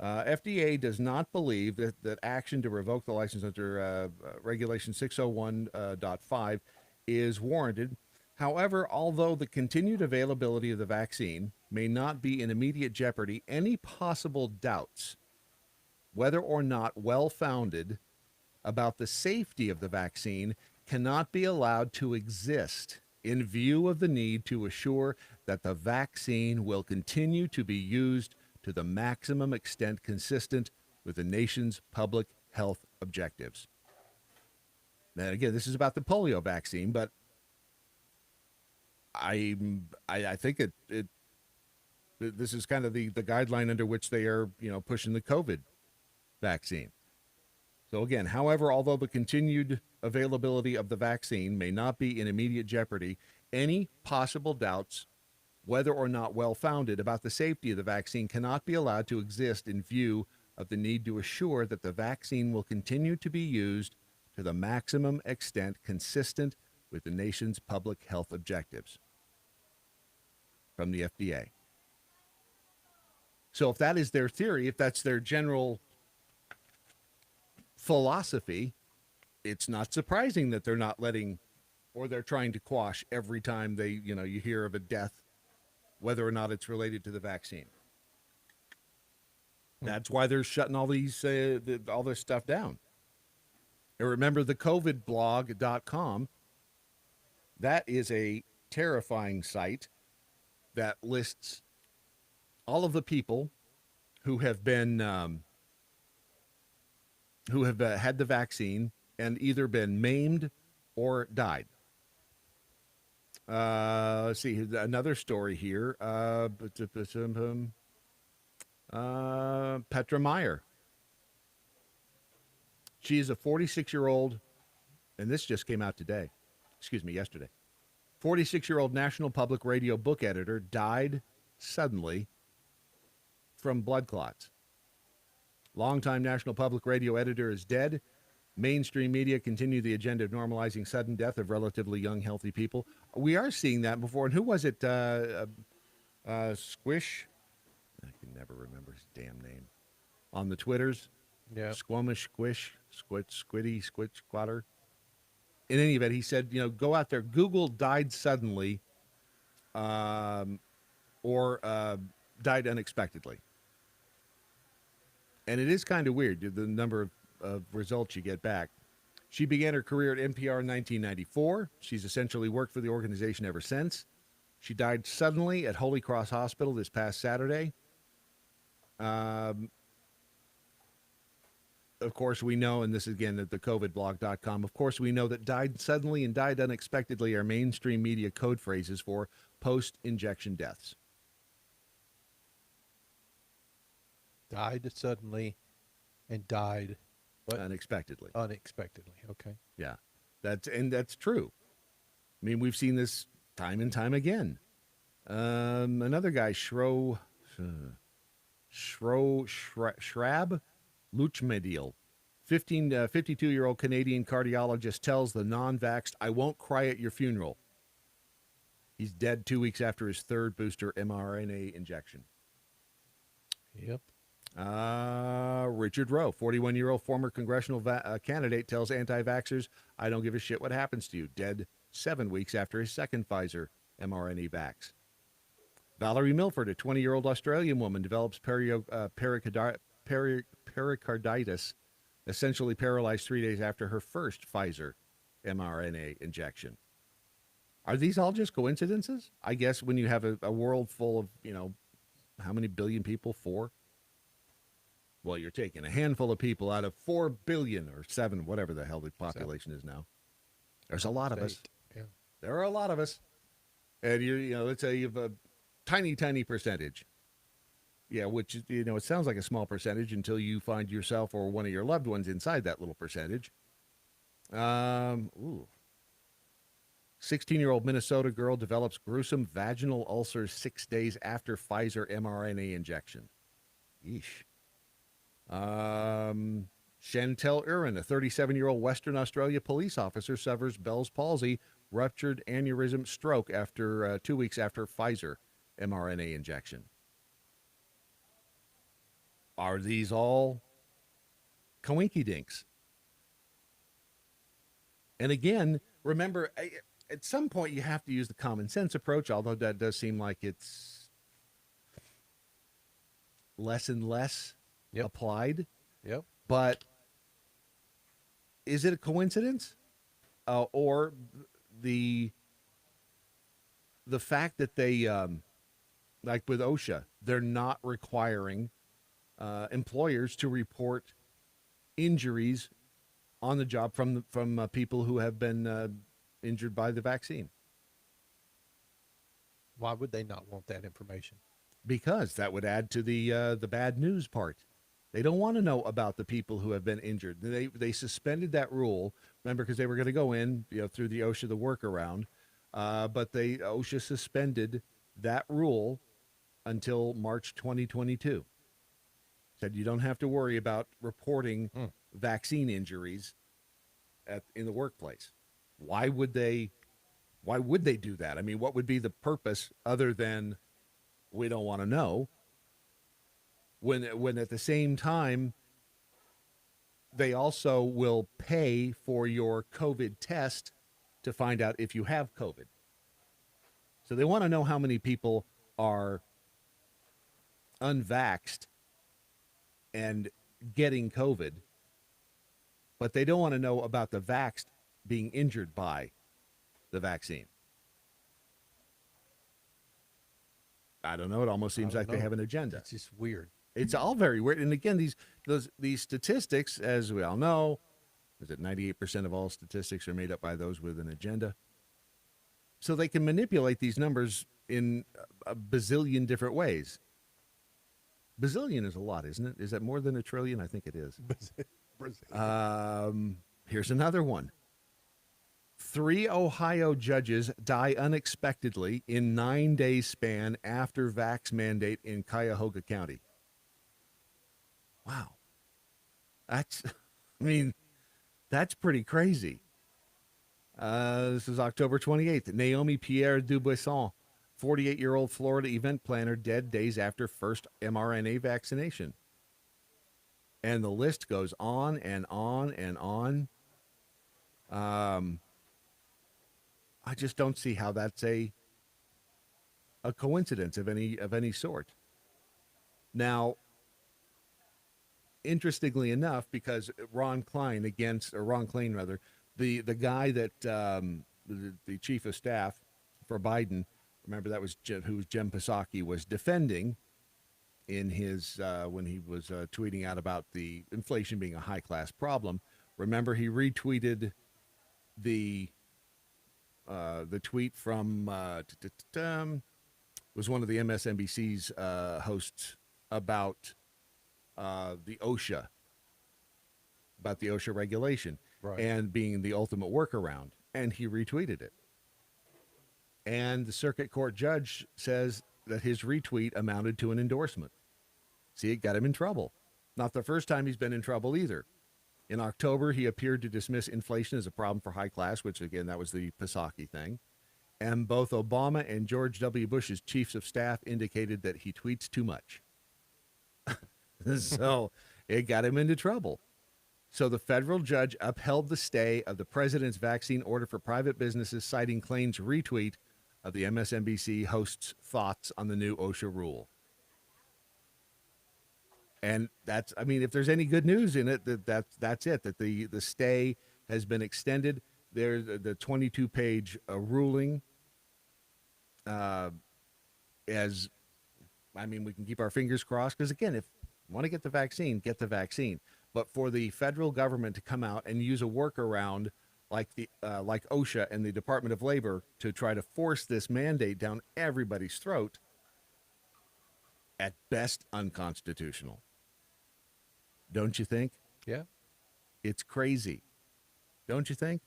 S1: FDA does not believe that action to revoke the license under Regulation 601.5 is warranted. However, although the continued availability of the vaccine may not be in immediate jeopardy, any possible doubts, whether or not well-founded, about the safety of the vaccine cannot be allowed to exist in view of the need to assure that the vaccine will continue to be used to the maximum extent consistent with the nation's public health objectives. Now, again, this is about the polio vaccine, but I think this is kind of the guideline under which they are, pushing the COVID vaccine. So again, however, although the continued availability of the vaccine may not be in immediate jeopardy, any possible doubts, whether or not well-founded, about the safety of the vaccine cannot be allowed to exist in view of the need to assure that the vaccine will continue to be used to the maximum extent consistent with the nation's public health objectives. From the FDA. So if that is their theory, if that's their general philosophy, it's not surprising that they're not letting, or they're trying to quash every time they, you hear of a death, whether or not it's related to the vaccine. That's why they're shutting all this stuff down. And remember the covidblog.com. That is a terrifying site that lists all of the people who have been had the vaccine and either been maimed or died. Let's see another story here. Petra Meyer. She is a 46-year-old, and this just came out today. Excuse me, yesterday. 46-year-old National Public Radio book editor died suddenly from blood clots. Longtime National Public Radio editor is dead. Mainstream media continue the agenda of normalizing sudden death of relatively young, healthy people. We are seeing that before. And who was it? Squish? I can never remember his damn name. On the Twitters.
S2: Yeah.
S1: Squamish, Squish, Squiddy, Squitch, Squatter. In any event, he said, go out there. Google died suddenly or died unexpectedly. And it is kind of weird, the number of results you get back. She began her career at NPR in 1994. She's essentially worked for the organization ever since. She died suddenly at Holy Cross Hospital this past Saturday. Of course, we know, and this is again at the covidblog.com, of course, we know that died suddenly and died unexpectedly are mainstream media code phrases for post-injection deaths.
S2: Died suddenly and died what?
S1: Unexpectedly.
S2: Unexpectedly. Okay.
S1: Yeah, that's true. I mean, we've seen this time and time again. Another guy, Shrab Luchmedil, 52-year-old Canadian cardiologist, tells the non-vaxxed, "I won't cry at your funeral." He's dead 2 weeks after his third booster mRNA injection.
S2: Yep.
S1: Richard Rowe, 41-year-old former congressional candidate, tells anti-vaxxers, "I don't give a shit what happens to you." Dead 7 weeks after his second Pfizer mRNA vax. Valerie Milford, a 20-year-old Australian woman, develops pericarditis, essentially paralyzed 3 days after her first Pfizer mRNA injection. Are these all just coincidences? I guess when you have a world full of, how many billion people? 4? Well, you're taking a handful of people out of 4 billion or 7, whatever the hell the population is now. There's a lot of us.
S2: Yeah.
S1: There are a lot of us. And let's say you have a tiny, tiny percentage. Yeah, which, it sounds like a small percentage until you find yourself or one of your loved ones inside that little percentage. 16-year-old Minnesota girl develops gruesome vaginal ulcers 6 days after Pfizer mRNA injection. Yeesh. Chantel Urin, a 37-year-old Western Australia police officer, suffers Bell's palsy, ruptured aneurysm, stroke after 2 weeks after Pfizer mRNA injection. Are these all coinky-dinks? And again, remember, at some point you have to use the common sense approach, although that does seem like it's less and less applied.
S2: Yep.
S1: But is it a coincidence? Or the fact that they, like with OSHA, they're not requiring employers to report injuries on the job from people who have been injured by the vaccine.
S2: Why would they not want that information?
S1: Because that would add to the bad news part. They don't want to know about the people who have been injured. They suspended that rule, remember, because they were going to go in through the OSHA, the workaround, but OSHA suspended that rule until March 2022. Said you don't have to worry about reporting vaccine injuries in the workplace. Why would they do that? I mean, what would be the purpose other than we don't want to know? When at the same time, they also will pay for your COVID test to find out if you have COVID. So they want to know how many people are unvaxxed and getting COVID but they don't want to know about the vaxxed being injured by the vaccine. I don't know. It almost seems like they have an agenda.
S2: It's just weird.
S1: It's all very weird. And again, these statistics, as we all know, is it 98% of all statistics are made up by those with an agenda? So they can manipulate these numbers in a bazillion different ways. Bazillion is a lot, isn't it? Is that more than a trillion? I think it is. Here's another one. 3 Ohio judges die unexpectedly in 9-day span after vax mandate in Cuyahoga County. Wow. That's pretty crazy. This is October 28th. Naomi Pierre Dubuisson, 48-year-old Florida event planner, dead days after first mRNA vaccination. And the list goes on and on and on. I just don't see how that's a coincidence of any sort. Now, interestingly enough, because Ron Klain, the guy that the chief of staff for Biden, remember that was who Jen Psaki was defending in his when he was tweeting out about the inflation being a high class problem. Remember, he retweeted the tweet from was one of the MSNBC's hosts about the OSHA regulation, right, and being the ultimate workaround, and he retweeted it. And the circuit court judge says that his retweet amounted to an endorsement. See, it got him in trouble. Not the first time he's been in trouble either. In October, he appeared to dismiss inflation as a problem for high class, which, again, that was the Psaki thing. And both Obama and George W. Bush's chiefs of staff indicated that he tweets too much. So it got him into trouble. So the federal judge upheld the stay of the president's vaccine order for private businesses, citing Klain's retweet of the MSNBC host's thoughts on the new OSHA rule. And that's, if there's any good news in it, that's it, that the stay has been extended. There's the 22-page ruling. We can keep our fingers crossed, because, again, if you want to get the vaccine, get the vaccine. But for the federal government to come out and use a workaround like OSHA and the Department of Labor to try to force this mandate down everybody's throat, at best unconstitutional. Don't you think?
S2: Yeah.
S1: It's crazy. Don't you think?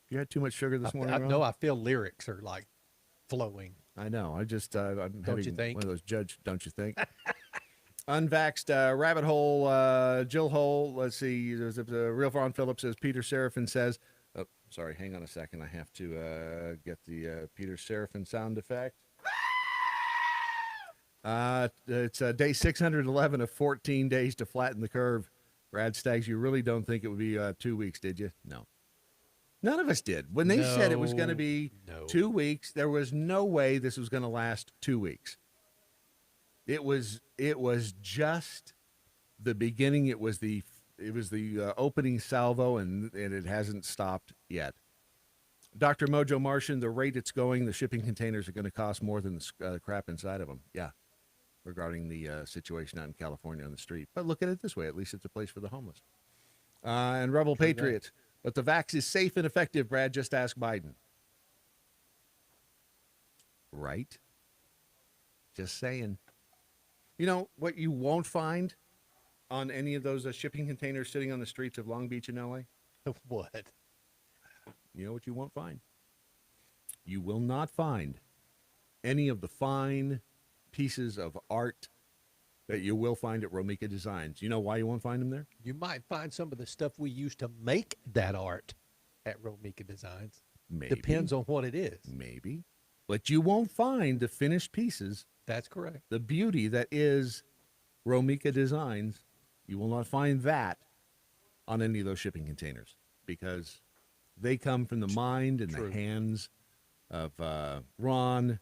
S1: You had too much sugar this morning, Ron?
S2: No, I feel lyrics are like flowing.
S1: I know. I'm
S2: Don't you think?
S1: One of those judge, don't you think? Unvaxxed rabbit hole, Jill hole. Let's see. There's a real Ron Phillips says, Peter Seraphin says, oh, sorry, hang on a second. I have to get the Peter Seraphin sound effect. It's day 611 of 14 days to flatten the curve. Brad Staggs, you really don't think it would be 2 weeks, did you? No. None of us did. When they said it was going to be 2 weeks, there was no way this was going to last 2 weeks. It was just the beginning. It was the opening salvo, and it hasn't stopped yet. Dr. Mojo Martian, the rate it's going, the shipping containers are going to cost more than the crap inside of them. Yeah, regarding the situation out in California on the street. But look at it this way. At least it's a place for the homeless. And Rebel Patriot. But the vax is safe and effective, Brad. Just ask Biden. Right? Just saying. You know what you won't find on any of those shipping containers sitting on the streets of Long Beach in L.A.?
S2: What?
S1: You know what you won't find? You will not find any of the fine pieces of art that you will find at Romika Designs. You know why you won't find them there?
S2: You might find some of the stuff we used to make that art at Romika Designs.
S1: Maybe.
S2: Depends on what it is.
S1: Maybe. But you won't find the finished pieces.
S2: That's correct.
S1: The beauty that is Romika Designs, you will not find that on any of those shipping containers, because they come from the mind and the hands of Ron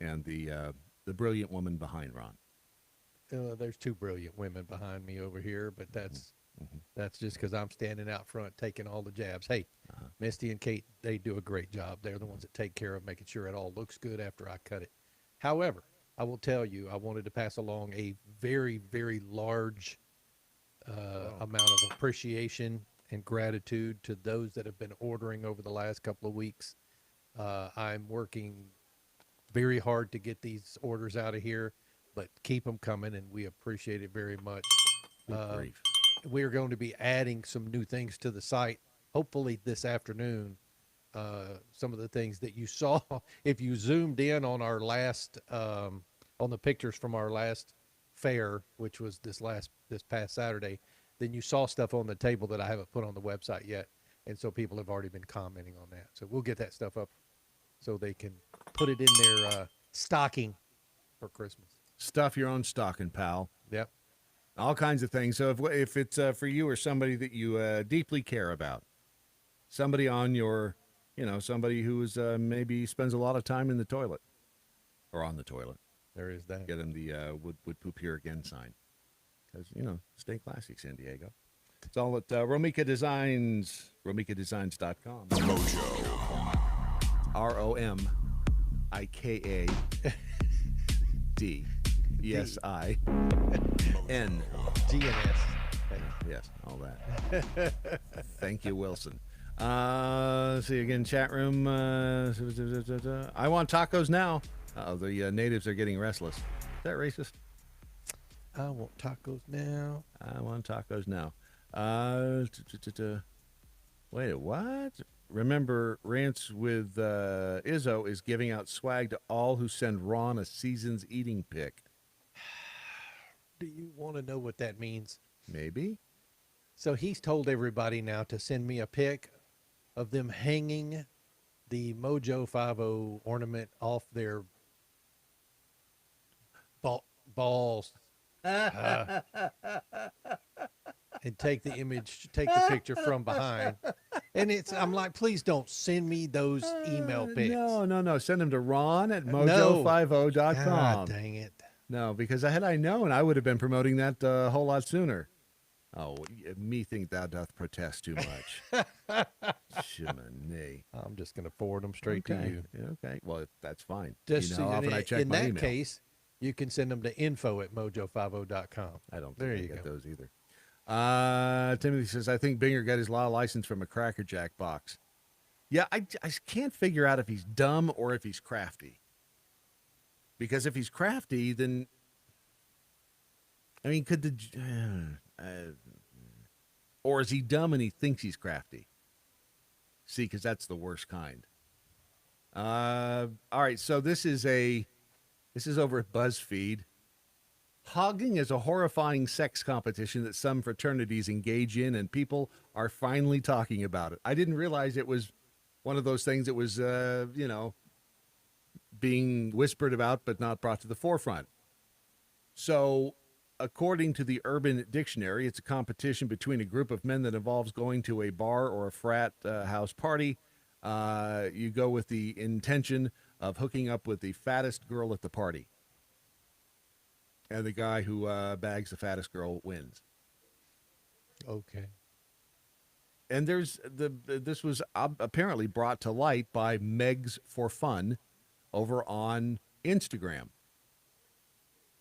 S1: and the brilliant woman behind Ron.
S2: There's two brilliant women behind me over here, but that's That's just because I'm standing out front taking all the jabs. Hey, Misty and Kate, they do a great job. They're the ones that take care of making sure it all looks good after I cut it. However, I will tell you, I wanted to pass along a very, very large amount of appreciation and gratitude to those that have been ordering over the last couple of weeks. I'm working very hard to get these orders out of here, but keep them coming, and we appreciate it very much. We're going to be adding some new things to the site, hopefully this afternoon. Some of the things that you saw, if you zoomed in on our last, on the pictures from our last fair, which was this past Saturday, then you saw stuff on the table that I haven't put on the website yet. And so people have already been commenting on that. So we'll get that stuff up so they can put it in their stocking for Christmas.
S1: Stuff your own stocking, pal.
S2: Yep.
S1: All kinds of things. So if it's for you or somebody that you deeply care about, somebody on your, somebody who is maybe spends a lot of time in the toilet or on the toilet.
S2: There is that.
S1: Get them the would poop here again sign. Because, stay classy, San Diego. It's all at Romika Designs, romikadesigns.com.
S3: Mojo.
S1: ROMIKADESIN.
S2: GNS.
S1: Yes, all that. Thank you, Wilson. See again, chat room. I want tacos now. The natives are getting restless. Is that racist?
S2: I want tacos now.
S1: I want tacos now. Wait, what? Remember, Rants with Izzo is giving out swag to all who send Ron a season's eating pic.
S2: Do you want to know what that means?
S1: Maybe.
S2: So he's told everybody now to send me a pic of them hanging the Mojo 50 ornament off their balls. And take the image, take the picture from behind. And I'm like, please don't send me those email pics.
S1: No. Send them to Ron at mojo50.com.
S2: God dang it.
S1: No, because had I known, I would have been promoting that a whole lot sooner. Oh, me think thou doth protest too much. Shimmy.
S2: I'm just going to forward them straight to you.
S1: Okay. Well, that's fine.
S2: Just
S1: how often I check my email.
S2: In that case, you can send them to info@mojo50.com.
S1: I don't
S2: there
S1: think
S2: you
S1: I get
S2: go.
S1: those either. Timothy says, I think Binger got his law license from a Cracker Jack box. Yeah, I can't figure out if he's dumb or if he's crafty. Because if he's crafty, then, I mean, or is he dumb and he thinks he's crafty? See, because that's the worst kind. All right, so this is over at BuzzFeed. Hogging is a horrifying sex competition that some fraternities engage in, and people are finally talking about it. I didn't realize it was one of those things that was, being whispered about but not brought to the forefront. So, according to the Urban Dictionary, it's a competition between a group of men that involves going to a bar or a frat house party. You go with the intention of hooking up with the fattest girl at the party. And the guy who bags the fattest girl wins.
S2: Okay.
S1: And this was apparently brought to light by Megs for Fun over on Instagram,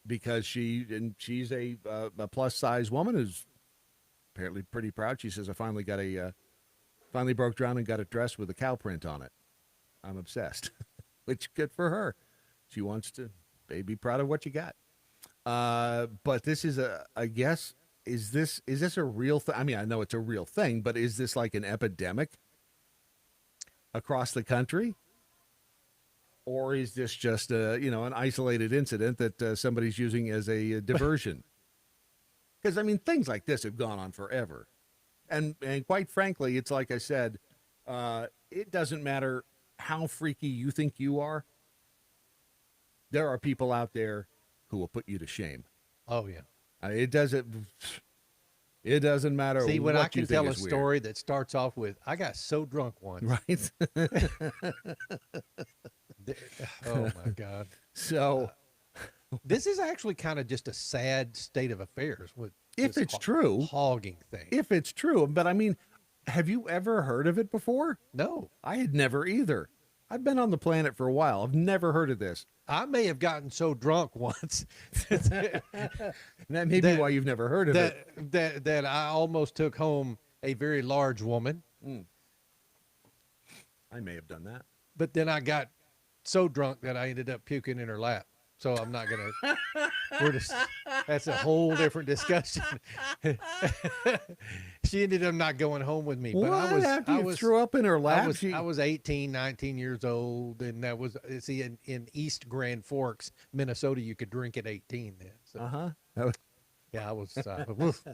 S1: because she's a plus size woman who's apparently pretty proud. She says, I finally broke down and got a dress with a cow print on it. I'm obsessed, which good for her. She wants to be proud of what you got. But this is I guess, is this a real thing? I mean, I know it's a real thing, but is this like an epidemic across the country? Or is this just an isolated incident that somebody's using as a diversion? Because, I mean, things like this have gone on forever. And quite frankly, it's like I said, it doesn't matter how freaky you think you are. There are people out there who will put you to shame.
S2: Oh, yeah.
S1: It doesn't matter.
S2: See, when
S1: what
S2: I can
S1: you
S2: tell
S1: think
S2: a
S1: is
S2: story that starts off with, I got so drunk once.
S1: Right.
S2: Oh, my God.
S1: So
S2: this is actually kind of just a sad state of affairs with
S1: If
S2: this
S1: it's true.
S2: hogging thing.
S1: If it's true. But I mean, have you ever heard of it before?
S2: No,
S1: I had never either. I've been on the planet for a while. I've never heard of this.
S2: I may have gotten so drunk once
S1: That may be why you've never heard of it.
S2: that I almost took home a very large woman.
S1: I may have done that.
S2: But then I got so drunk that I ended up puking in her lap. So I'm not gonna. That's a whole different discussion. She ended up not going home with me. But
S1: What? After you threw up in her lap?
S2: I was 18, 19 years old, and that was in East Grand Forks, Minnesota. You could drink at 18 then. So, yeah, I was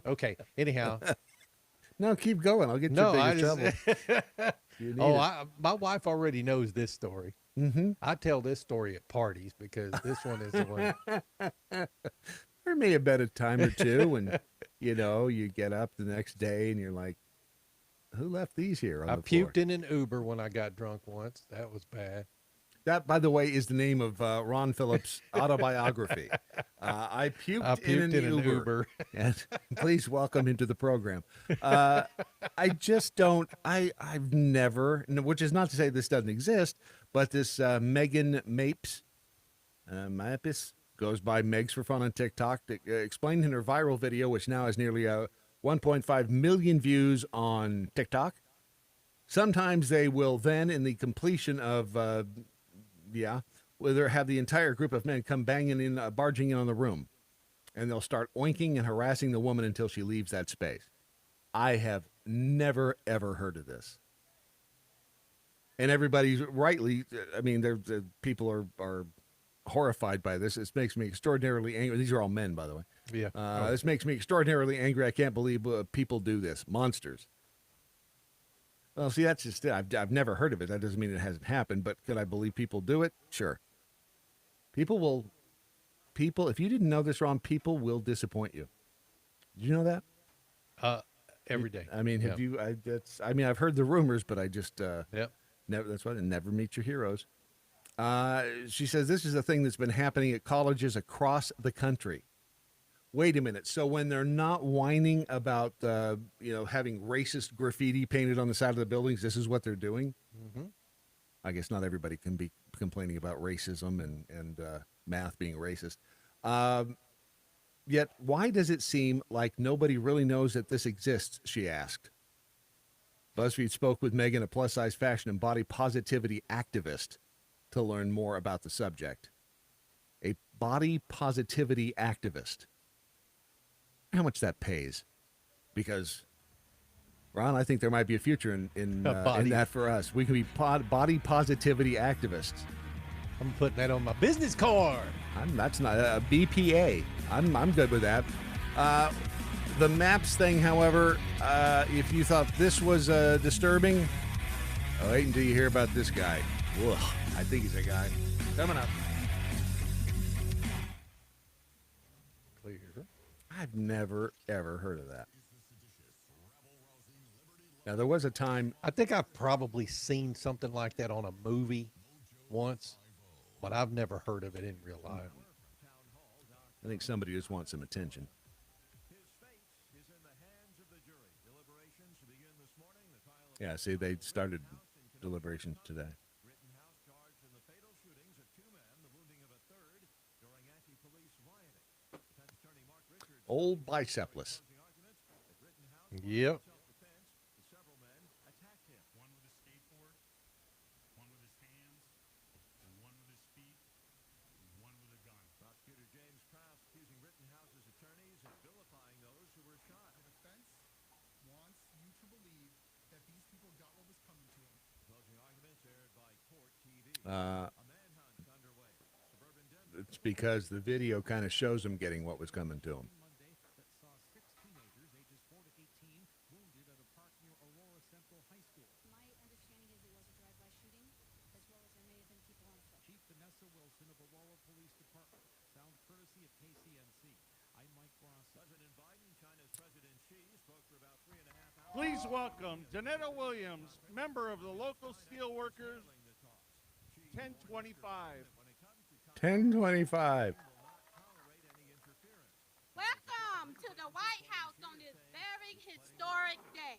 S2: okay. Anyhow,
S1: no, keep going. I'll get you in bigger trouble. You need it.
S2: My wife already knows this story.
S1: Mm-hmm.
S2: I tell this story at parties because this one is the one.
S1: There may have been a time or two when, you get up the next day and you're like, who left these here on
S2: I
S1: the floor?
S2: puked in an Uber when I got drunk once. That was bad.
S1: That, by the way, is the name of Ron Phillips' autobiography. I puked in an Uber. And please welcome him to the program. I just don't, I've never, which is not to say this doesn't exist, but this Megan Mapes, goes by Megs for Fun on TikTok, explained in her viral video, which now has nearly 1.5 million views on TikTok. Sometimes they will then, in the completion of, whether have the entire group of men come barging in on the room, and they'll start oinking and harassing the woman until she leaves that space. I have never, ever heard of this. And everybody's rightly, the people are horrified by this. This makes me extraordinarily angry. These are all men, by the way.
S2: Yeah.
S1: This makes me extraordinarily angry. I can't believe people do this. Monsters. Well, see, that's just it. I've never heard of it. That doesn't mean it hasn't happened, but could I believe people do it? Sure. People, if you didn't know this, Ron, people will disappoint you. Did you know that?
S2: Every day.
S1: I mean,
S2: Yeah.
S1: I've heard the rumors, but I just,
S2: Yep.
S1: that's why I never meet your heroes. She says this is a thing that's been happening at colleges across the country. Wait a minute. So when they're not whining about, having racist graffiti painted on the side of the buildings, this is what they're doing?
S2: Mm-hmm.
S1: I guess not everybody can be complaining about racism and math being racist. Yet, why does it seem like nobody really knows that this exists, she asked. BuzzFeed spoke with Megan, a plus-size fashion and body positivity activist, to learn more about the subject. A body positivity activist. How much that pays? Because, Ron, I think there might be a future in that for us. We can be body positivity activists.
S2: I'm putting that on my business card.
S1: That's not a BPA. I'm good with that. The maps thing, however, if you thought this was disturbing, wait until you hear about this guy. Ugh, I think he's a guy. Coming up.
S2: Clear.
S1: I've never, ever heard of that. Now, there was a time...
S2: I think I've probably seen something like that on a movie once, but I've never heard of it in real life.
S1: I think somebody just wants some attention. Yeah, see, they started deliberations today. Old bicepless.
S2: Yep.
S1: It's because the video kind of shows them getting what was coming to them.
S12: Please welcome Janetta Williams, member of the local steelworkers, 1025.
S1: 1025.
S13: Welcome to the White House. historic day.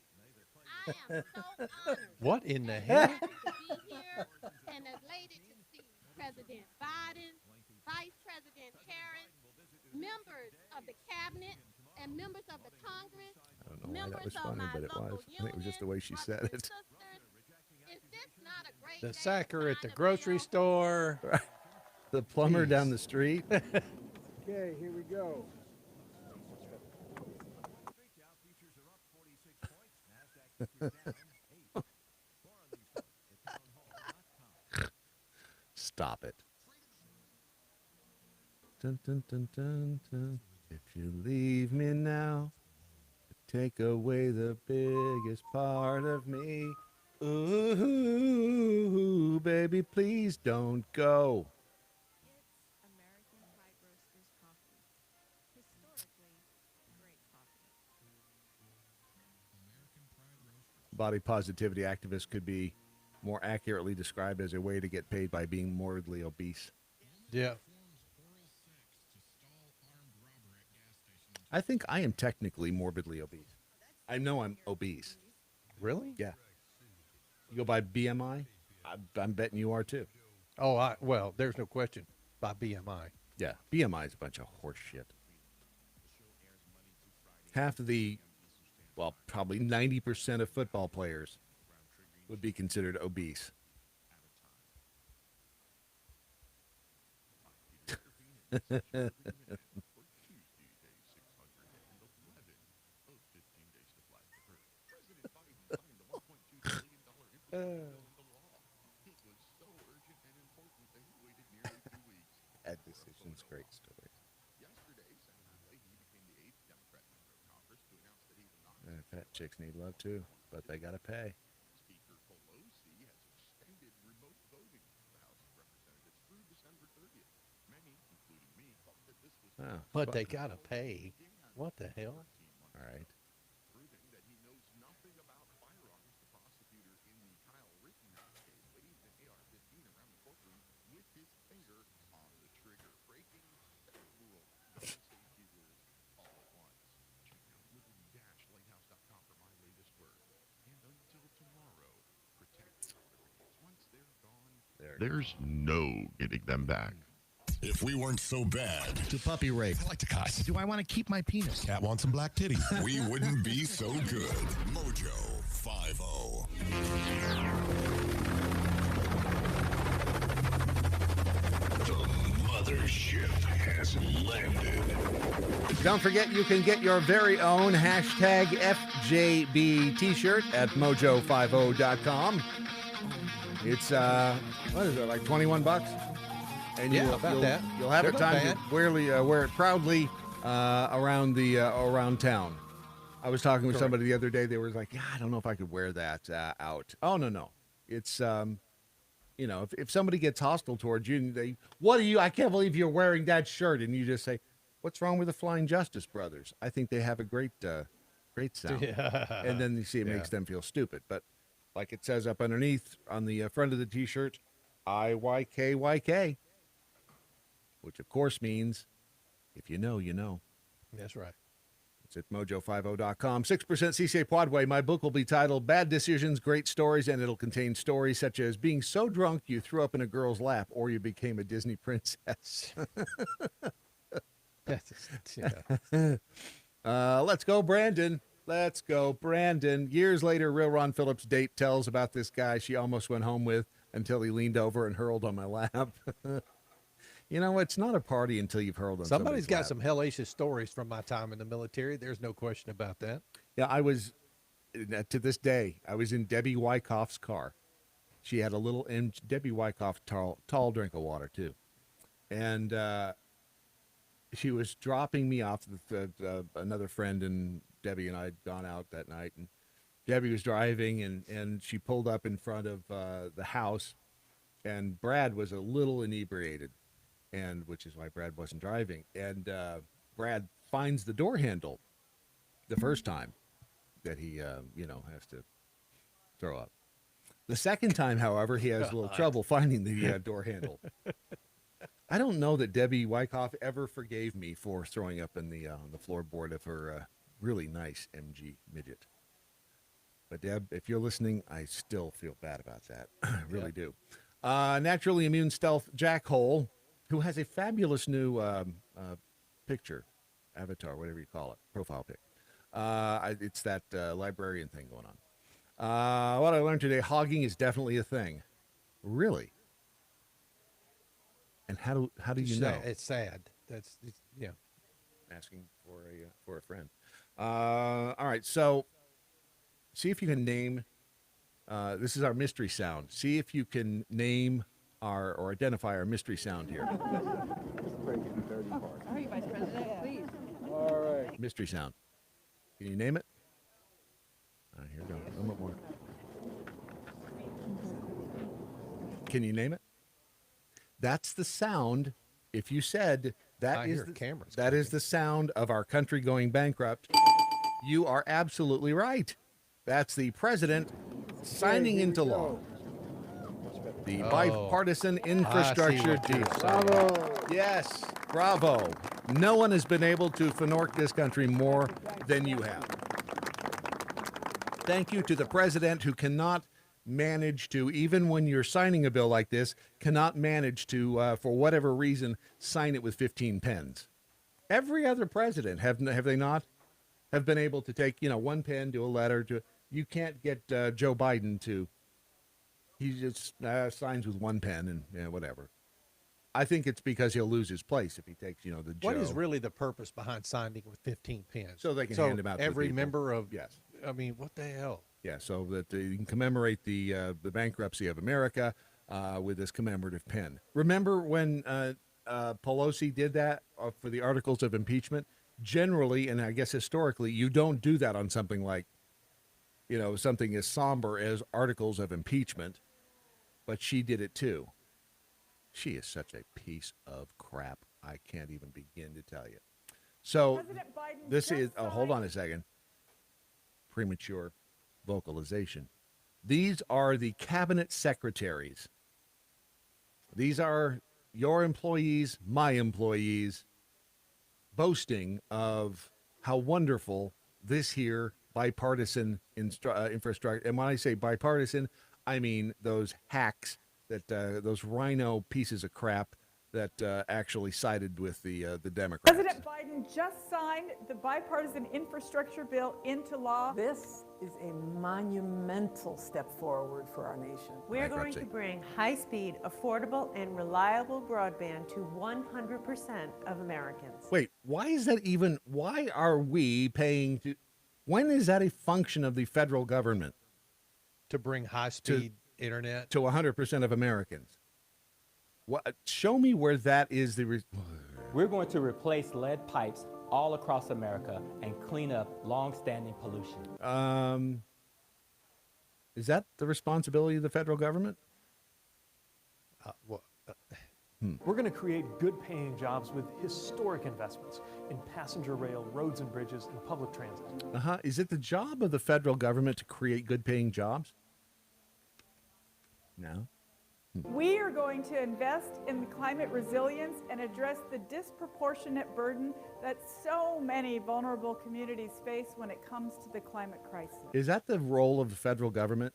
S13: I am so honored.
S2: What in the
S13: and
S2: hell?
S13: happy to be here and elated to see President Biden, Vice President Harris, members of the cabinet, and members of the Congress.
S1: I don't know why that was funny, but it was. I think it was just the way she said it.
S13: Is this not a great
S2: The
S13: day
S2: sacker at the
S13: to
S2: grocery store.
S1: The plumber
S2: Jeez.
S1: down the street.
S12: Okay, here we go.
S1: Stop it. Dun, dun, dun, dun, dun. If you leave me now, take away the biggest part of me. Ooh, baby, please don't go.
S14: American White Roasters coffee. Historically great coffee.
S1: Body positivity activists could be more accurately described as a way to get paid by being morbidly obese.
S2: Yeah.
S1: I think I am technically morbidly obese. I know I'm obese.
S2: Really?
S1: Yeah. You go by BMI? I'm betting you are too.
S2: Oh, well, there's no question by BMI.
S1: Yeah, BMI is a bunch of horse shit. Half of the, well, probably 90% of football players would be considered obese. Bad decisions, great story. Fat chicks need love too, but they gotta pay. Oh,
S2: But they gotta pay. What the hell?
S1: all right.
S3: There's no getting them back. If we weren't so bad,
S15: To puppy rape.
S3: I like to cuss.
S15: Do I want to keep my penis?
S3: Cat wants some black titty. We wouldn't be so good. Mojo 50. The mothership has landed.
S1: Don't forget, you can get your very own hashtag FJB t-shirt at mojo50.com. It's, what is it, like 21 bucks? And
S2: Yeah, about that.
S1: You'll have
S2: They're
S1: it
S2: not
S1: time
S2: bad.
S1: to wear it proudly around town. I was talking with somebody the other day. They were like, "Yeah, I don't know if I could wear that out." Oh no, it's you know, if somebody gets hostile towards you, and what are you? I can't believe you're wearing that shirt, and you just say, "What's wrong with the Flying Justice Brothers?" I think they have a great sound,
S2: Yeah.
S1: and then you see it makes them feel stupid. But like it says up underneath on the front of the T-shirt, IYKYK, which of course means if you know, you know.
S2: That's right.
S1: It's at mojo50.com. 6% CCA Podway. My book will be titled Bad Decisions, Great Stories, and it'll contain stories such as being so drunk you threw up in a girl's lap or you became a Disney princess.
S2: Yeah.
S1: Let's go, Brandon. Let's go, Brandon. Years later, real Ron Phillips date tells about this guy she almost went home with until he leaned over and hurled on my lap. You know, it's not a party until you've hurled on
S2: Somebody's got
S1: lap.
S2: some hellacious stories from my time in the military. There's no question about that.
S1: Yeah, I was, to this day, I was in Debbie Wyckoff's car. She had a little, and Debbie Wyckoff, tall drink of water, too. And she was dropping me off with another friend, and Debbie and I had gone out that night. And Debbie was driving, and she pulled up in front of the house, and Brad was a little inebriated, and which is why Brad wasn't driving. And Brad finds the door handle the first time that he, has to throw up. The second time, however, he has a little trouble finding the door handle. I don't know that Debbie Wyckoff ever forgave me for throwing up in the floorboard of her really nice MG midget. But Deb, if you're listening, I still feel bad about that. I really do. Naturally immune stealth jackhole, who has a fabulous new picture, avatar, whatever you call it, profile pic. It's that librarian thing going on. What I learned today, hogging is definitely a thing. Really? And how do you know?
S2: It's sad. Yeah.
S1: Asking for a friend. All right, so see if you can name. This is our mystery sound. See if you can name or identify our mystery sound here.
S16: Sorry, Vice President, please.
S1: All right. Mystery sound. Can you name it? Here we go. A little bit more. Can you name it? That's the sound. If you said that is the sound of our country going bankrupt, you are absolutely right. That's the president signing into law the bipartisan infrastructure deal.
S11: Bravo.
S1: Yes, bravo. No one has been able to FNORC this country more than you have. Thank you to the president, who cannot manage to, even when you're signing a bill like this, cannot manage to, for whatever reason, sign it with 15 pens. Every other president, have they not, have been able to take, one pen, do a letter. You can't get Joe Biden to, he just signs with one pen and whatever. I think it's because he'll lose his place if he takes, the Joe.
S2: What is really the purpose behind signing with 15 pens?
S1: So they can hand them out to
S2: every
S1: people.
S2: member of,
S1: yes.
S2: I mean, what the hell?
S1: Yeah, so that you can commemorate the bankruptcy of America with this commemorative pen. Remember when Pelosi did that for the articles of impeachment? Generally, and I guess historically, you don't do that on something like, something as somber as articles of impeachment, but she did it too. She is such a piece of crap. I can't even begin to tell you. So this is, hold on a second. Premature vocalization. These are the cabinet secretaries. These are your employees, my employees, boasting of how wonderful this here bipartisan infrastructure. And when I say bipartisan, I mean those hacks that those rhino pieces of crap that actually sided with the Democrats.
S17: President Biden just signed the bipartisan infrastructure bill into law. This is a monumental step forward for our nation.
S18: We're going to bring high-speed, affordable, and reliable broadband to 100% of Americans.
S1: Wait, why is that even? Why are we paying to? When is that a function of the federal government?
S2: To bring high-speed internet
S1: to 100% of Americans. What? Show me where that is.
S19: We're going to replace lead pipes all across America and clean up long-standing pollution.
S1: Is that the responsibility of the federal government?
S20: We're going to create good-paying jobs with historic investments in passenger rail, roads and bridges, and public transit.
S1: Is it the job of the federal government to create good-paying jobs? No.
S17: We are going to invest in the climate resilience and address the disproportionate burden that so many vulnerable communities face when it comes to the climate crisis.
S1: Is that the role of the federal government?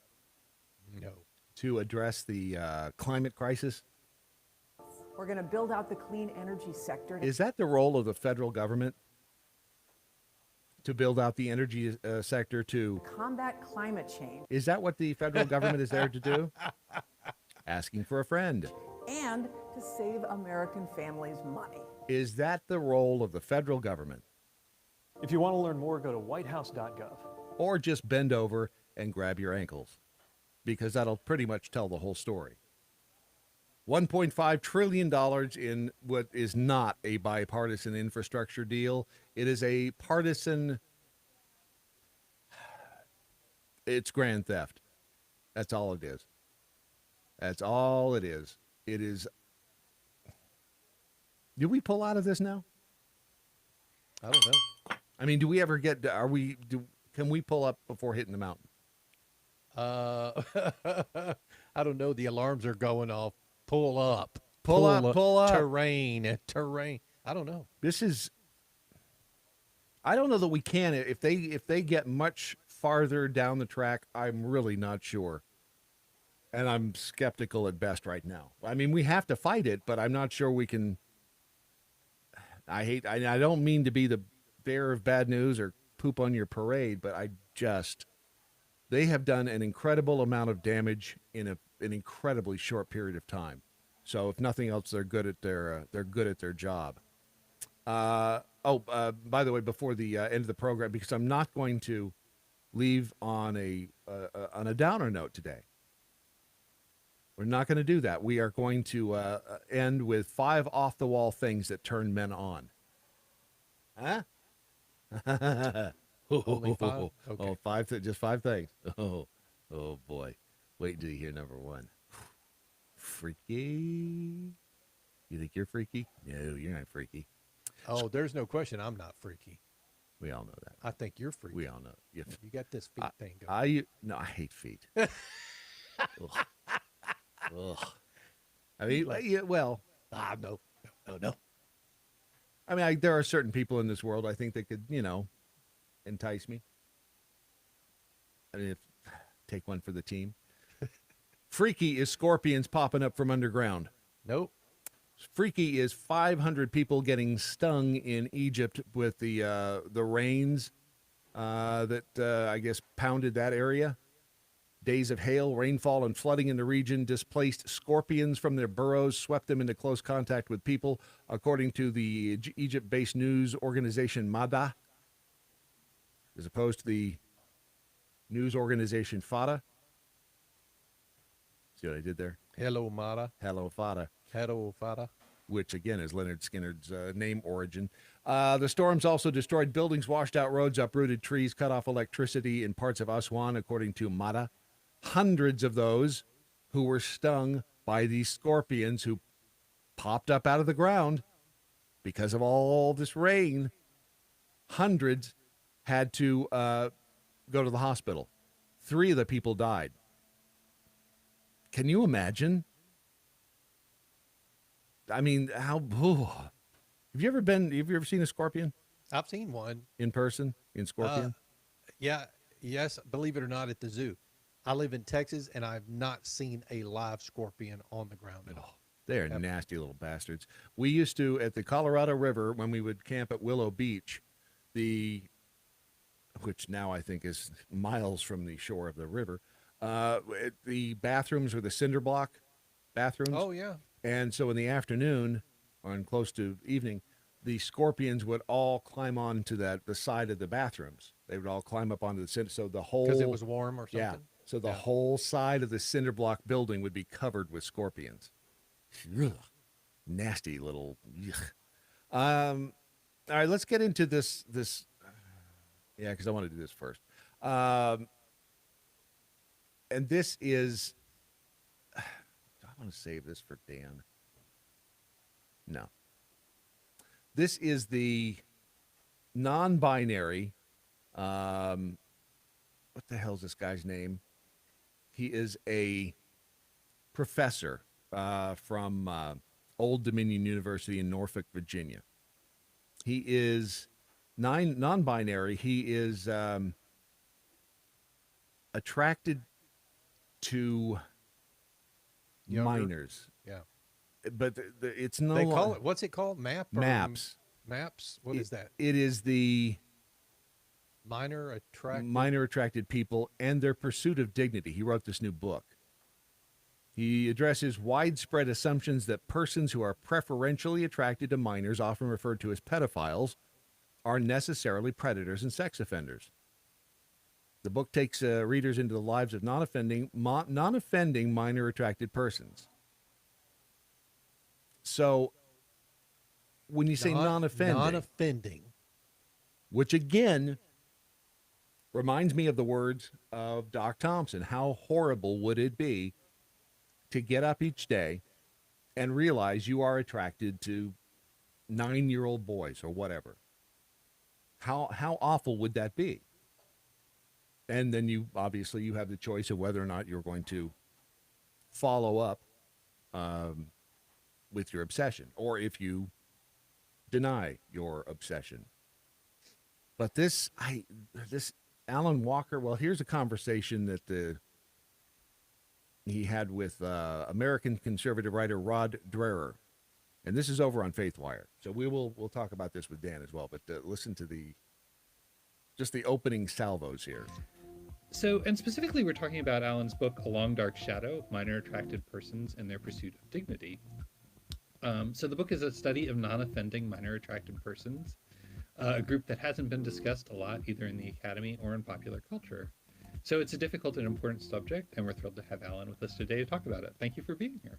S2: No.
S1: To address the climate crisis?
S21: We're going to build out the clean energy sector.
S1: Is that the role of the federal government? To build out the energy sector to
S21: combat climate change.
S1: Is that what the federal government is there to do? Asking for a friend.
S21: And to save American families money.
S1: Is that the role of the federal government?
S20: If you want to learn more, go to whitehouse.gov.
S1: Or just bend over and grab your ankles, because that'll pretty much tell the whole story. $1.5 trillion in what is not a bipartisan infrastructure deal. It is a partisan. It's grand theft. That's all it is. That's all it is. It is. Did we pull out of this now?
S2: I don't know.
S1: I mean, do we ever get? Can we pull up before hitting the mountain?
S2: I don't know. The alarms are going off. Pull up.
S1: Pull up.
S2: Terrain. I don't know.
S1: This is. I don't know that we can. If they get much farther down the track, I'm really not sure. And I'm skeptical at best right now. I mean, we have to fight it, but I'm not sure we can. I don't mean to be the bearer of bad news or poop on your parade, but they have done an incredible amount of damage in an incredibly short period of time. So if nothing else, they're good at their job. By the way, before the end of the program, because I'm not going to leave on a downer note today. We're not going to do that. We are going to end with 5 off-the-wall things that turn men on. Huh?
S2: Only 5? Okay.
S1: Just 5 things. Oh boy. Wait until you hear number 1. Freaky. You think you're freaky? No, you're not freaky.
S2: Oh, there's no question I'm not freaky.
S1: We all know that.
S2: I think you're freaky.
S1: We all know.
S2: You got this feet thing going.
S1: I hate feet. Ugh. Ugh. I mean,
S2: no.
S1: I mean, there are certain people in this world I think that could, entice me. I mean, take one for the team. Freaky is scorpions popping up from underground.
S2: Nope.
S1: Freaky is 500 people getting stung in Egypt with the rains that I guess pounded that area. Days of hail, rainfall, and flooding in the region displaced scorpions from their burrows, swept them into close contact with people, according to the Egypt-based news organization Mada, as opposed to the news organization Fada. See what I did there?
S2: Hello, Mada.
S1: Hello, Fada.
S2: Hello, Fada.
S1: Which, again, is Leonard Skinner's name origin. The storms also destroyed buildings, washed out roads, uprooted trees, cut off electricity in parts of Aswan, according to Mada. Hundreds of those who were stung by these scorpions who popped up out of the ground because of all this rain. Hundreds had to go to the hospital. 3 of the people died. Can you imagine? I mean, have you ever seen a scorpion?
S2: I've seen one.
S1: In person? In Scorpion?
S2: Yes, believe it or not, at the zoo. I live in Texas, and I've not seen a live scorpion on the ground at all.
S1: They are nasty little bastards. We used to, at the Colorado River, when we would camp at Willow Beach, which now I think is miles from the shore of the river, the bathrooms were the cinder block bathrooms.
S2: Oh, yeah.
S1: And so in the afternoon, or in close to evening, the scorpions would all climb onto the side of the bathrooms. They would all climb up onto the cinder. So the whole...
S2: Because it was warm or something?
S1: Yeah. So the whole side of the cinder block building would be covered with scorpions. Ugh. Nasty little... all right, let's get into this. Yeah, because I want to do this first. And this is... I want to save this for Dan. No. This is the non-binary... what the hell's this guy's name? He is a professor from Old Dominion University in Norfolk, Virginia. He is non-binary. He is attracted to minors.
S2: Yeah.
S1: But it's no...
S2: They call it, what's it called?
S1: Maps.
S2: Maps? What is that?
S1: It is the...
S2: Minor
S1: attracted people and their pursuit of dignity. He wrote this new book. He addresses widespread assumptions that persons who are preferentially attracted to minors, often referred to as pedophiles, are necessarily predators and sex offenders. The book takes readers into the lives of non-offending minor attracted persons. So when you say non-offending, which again reminds me of the words of Doc Thompson. How horrible would it be to get up each day and realize you are attracted to 9-year-old boys or whatever? How awful would that be? And then you have the choice of whether or not you're going to follow up with your obsession, or if you deny your obsession. But this Alan Walker. Well, here's a conversation that he had with American conservative writer Rod Dreher, and this is over on FaithWire. So we'll talk about this with Dan as well. But listen to the opening salvos here.
S16: So, and specifically, we're talking about Alan's book, A Long Dark Shadow, Minor Attracted Persons and Their Pursuit of Dignity. So the book is a study of non-offending minor attracted persons, a group that hasn't been discussed a lot either in the academy or in popular culture. So it's a difficult and important subject, and we're thrilled to have Alan with us today to talk about it. Thank you for being here.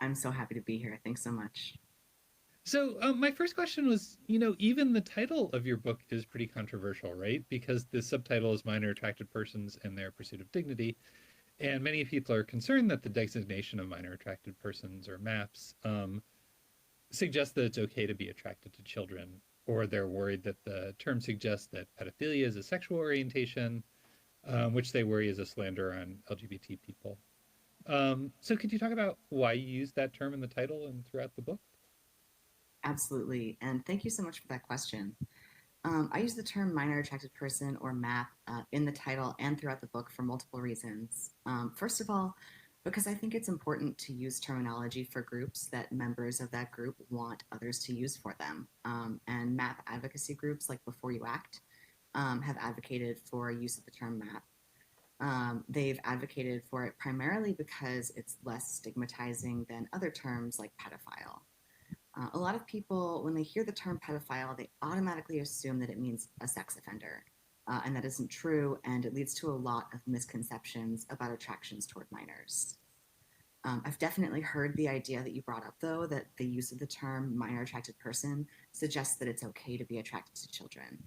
S22: I'm so happy to be here. Thanks so much.
S16: So my first question was, even the title of your book is pretty controversial, right? Because the subtitle is Minor Attracted Persons and Their Pursuit of Dignity. And many people are concerned that the designation of minor attracted persons, or MAPS, suggests that it's okay to be attracted to children, or they're worried that the term suggests that pedophilia is a sexual orientation, which they worry is a slander on LGBT people. So could you talk about why you use that term in the title and throughout the book?
S22: Absolutely. And thank you so much for that question. I use the term minor attracted person, or MAP, in the title and throughout the book for multiple reasons. First of all, because I think it's important to use terminology for groups that members of that group want others to use for them. And MAP advocacy groups like Before You Act have advocated for use of the term MAP. They've advocated for it primarily because it's less stigmatizing than other terms like pedophile. A lot of people, when they hear the term pedophile, they automatically assume that it means a sex offender. And that isn't true, and it leads to a lot of misconceptions about attractions toward minors. I've definitely heard the idea that you brought up, though, that the use of the term minor attracted person suggests that it's okay to be attracted to children.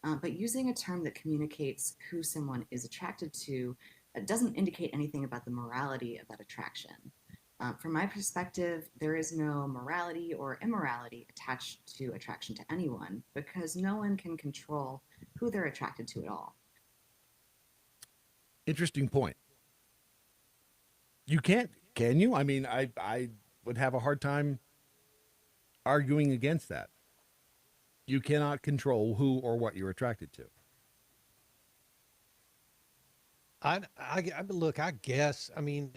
S22: But using a term that communicates who someone is attracted to doesn't indicate anything about the morality of that attraction. From my perspective, there is no morality or immorality attached to attraction to anyone, because no one can control who they're attracted to at all.
S1: Interesting point. You can't, can you? I mean, I would have a hard time arguing against that. You cannot control who or what you're attracted to.
S2: Look, I guess, I mean,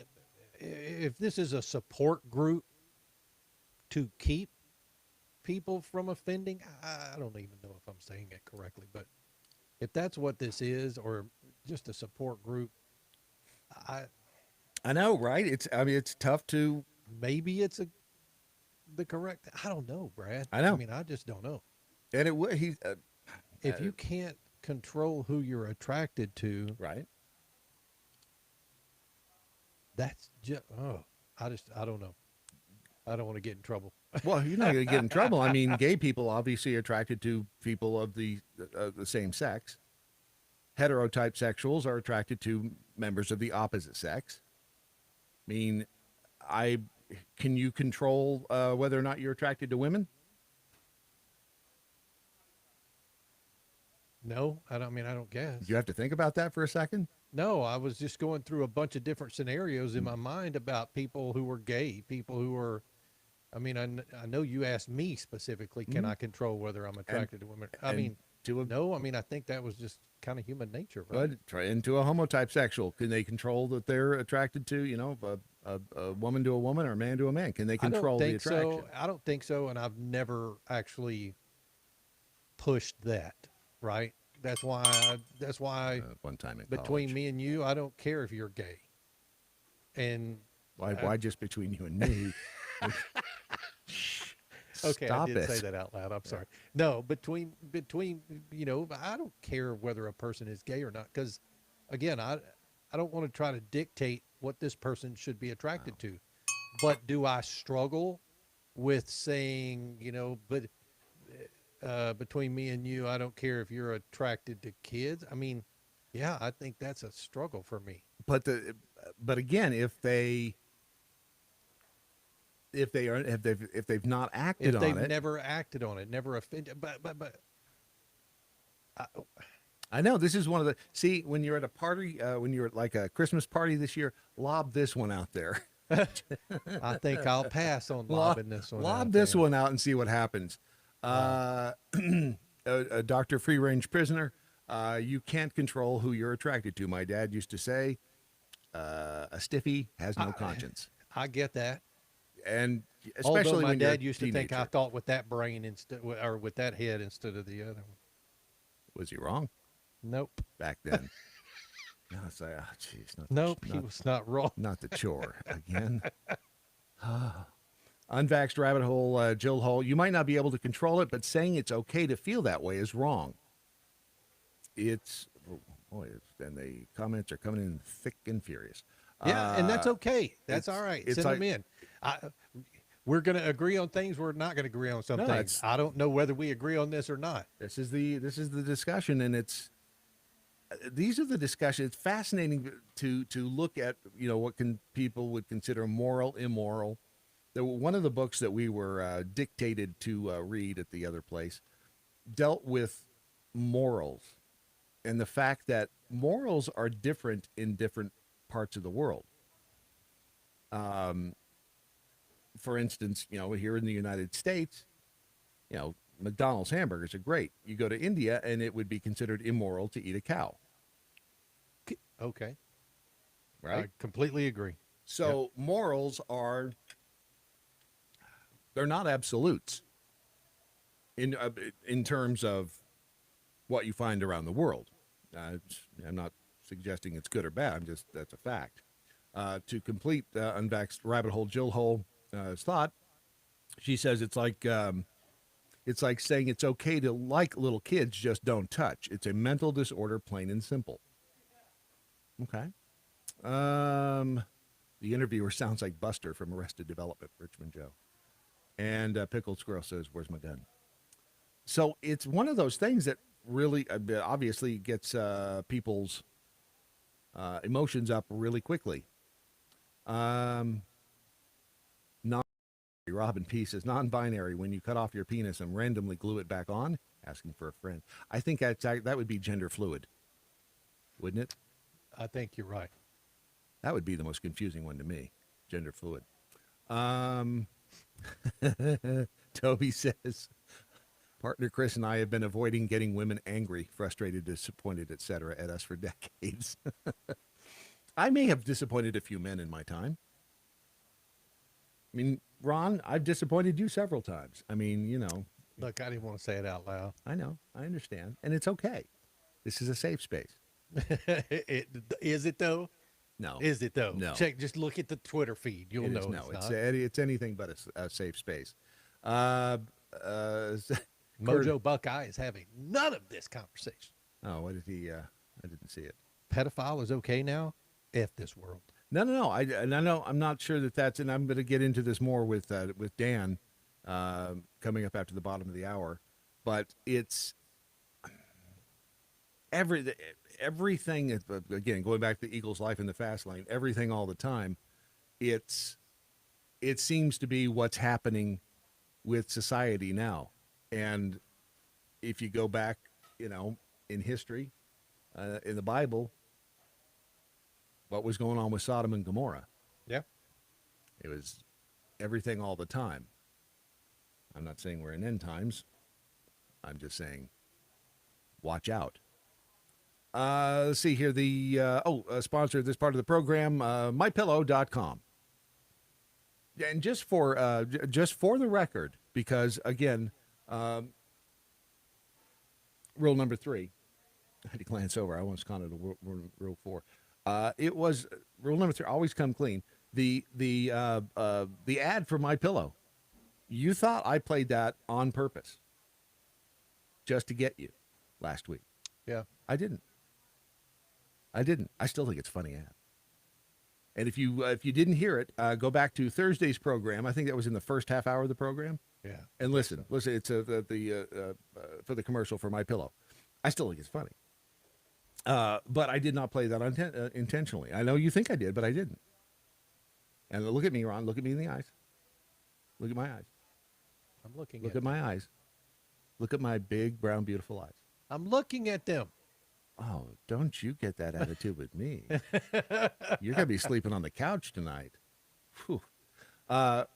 S2: if this is a support group to keep people from offending, I don't even know if I'm saying it correctly, but if that's what this is, or just a support group,
S1: I know, right? It's tough to.
S2: Maybe it's the correct. I don't know, Brad.
S1: I know.
S2: I mean, I just don't know.
S1: And
S2: if you can't control who you're attracted to,
S1: right?
S2: That's just, I don't know. I don't want to get in trouble.
S1: Well, you're not going to get in trouble. I mean, gay people obviously are attracted to people of the same sex. Heterotype sexuals are attracted to members of the opposite sex. I mean, can you control whether or not you're attracted to women?
S2: No, I don't guess.
S1: You have to think about that for a second.
S2: No, I was just going through a bunch of different scenarios in my mind about people who were gay, people who were, I mean, I know you asked me specifically, can I control whether I'm attracted to women? I mean, no, I mean, I think that was just kind of human nature. Right?
S1: But try into a homotype sexual. Can they control that they're attracted to, a woman to a woman or a man to a man? Can they control the attraction?
S2: I don't think so. And I've never actually pushed that, right? That's why
S1: one time in
S2: between
S1: college.
S2: me and you, I don't care if you're gay. And
S1: why just between you and me?
S2: Okay,
S1: Stop
S2: I did
S1: it.
S2: say that out loud. I'm sorry. No, between I don't care whether a person is gay or not, because again, I don't want to try to dictate what this person should be attracted to. But do I struggle with saying, but between me and you, I don't care if you're attracted to kids? I mean, yeah, I think that's a struggle for me.
S1: But again, if they've not acted on it,
S2: if they've never acted on it, never offended, but
S1: I know this is one of the when you're at a party, when you're at like a Christmas party this year, lob this one out there.
S2: I think I'll pass on lobbing this one.
S1: Lob this one out and see what happens. A Dr. Free Range Prisoner, You can't control who you're attracted to. My dad used to say, a stiffy has no conscience.
S2: I get that.
S1: And
S2: Although
S1: especially
S2: my
S1: when you're
S2: dad
S1: a
S2: used to think I
S1: teenager.
S2: thought with that brain instead, or with that head instead of the other one.
S1: Was he wrong?
S2: Nope.
S1: Back then. No, it's like, oh, geez,
S2: Nope, he was not wrong.
S1: Not the chore again. Unvaxxed rabbit hole, Jill Hole. You might not be able to control it, but saying it's okay to feel that way is wrong. It's, and the comments are coming in thick and furious.
S2: Yeah, and that's okay. That's all right. Send them in. We're going to agree on things. We're not going to agree on some things. I don't know whether we agree on this or not.
S1: This is the discussion, and these are the discussions. It's fascinating to look at, what people would consider moral, immoral. One of the books that we were dictated to read at the other place dealt with morals and the fact that morals are different in different parts of the world. For instance, here in the United States, McDonald's hamburgers are great. You go to India and it would be considered immoral to eat a cow.
S2: Okay.
S1: Right?
S2: I completely agree.
S1: So morals they're not absolutes in terms of what you find around the world. I'm not suggesting it's good or bad. That's a fact. To complete Unvaxxed Rabbit Hole Jill Hole thought, she says it's like saying it's okay to like little kids, just don't touch. It's a mental disorder, plain and simple. Okay. The interviewer sounds like Buster from Arrested Development, Richmond Joe. And Pickled Squirrel says, "Where's my gun?" So it's one of those things that really obviously gets people's emotions up really quickly. Robin P says, non-binary, when you cut off your penis and randomly glue it back on, asking for a friend. I think that would be gender fluid, wouldn't it?
S2: I think you're right.
S1: That would be the most confusing one to me, gender fluid. Toby says, partner Chris and I have been avoiding getting women angry, frustrated, disappointed, etc. at us for decades. I may have disappointed a few men in my time. I mean, Ron, I've disappointed you several times. I mean,
S2: Look, I didn't want to say it out loud.
S1: I know. I understand. And it's okay. This is a safe space.
S2: Is it, though?
S1: No.
S2: Is it, though?
S1: No.
S2: Just look at the Twitter feed. You'll know
S1: No,
S2: it's
S1: it's anything but a safe space.
S2: Mojo Buckeye is having none of this conversation.
S1: Oh, what did he? I didn't see it.
S2: Pedophile is okay now? F this world.
S1: No. I know. I'm not sure that's, and I'm going to get into this more with Dan coming up after the bottom of the hour. But it's everything. Again, going back to the Eagles' life in the fast lane, everything all the time. It seems to be what's happening with society now. And if you go back, in history, in the Bible, what was going on with Sodom and Gomorrah?
S2: Yeah.
S1: It was everything all the time. I'm not saying we're in end times. I'm just saying, watch out. Let's see here. The sponsor of this part of the program, mypillow.com. And just for the record, because again, rule number 3, I had to glance over. I almost counted rule 4. It was rule number 3. Always come clean. The ad for MyPillow. You thought I played that on purpose, just to get you, last week.
S2: Yeah,
S1: I didn't. I still think it's a funny ad. And if you didn't hear it, go back to Thursday's program. I think that was in the first half hour of the program.
S2: Yeah.
S1: And listen. It's for the commercial for MyPillow. I still think it's funny. But I did not play that intentionally. I know you think I did, but I didn't. And look at me, Ron. Look at me in the eyes. Look at my eyes.
S2: I'm looking.
S1: Look at my eyes. Look at my big, brown, beautiful eyes.
S2: I'm looking at them.
S1: Oh, don't you get that attitude with me. You're going to be sleeping on the couch tonight. Whew. But,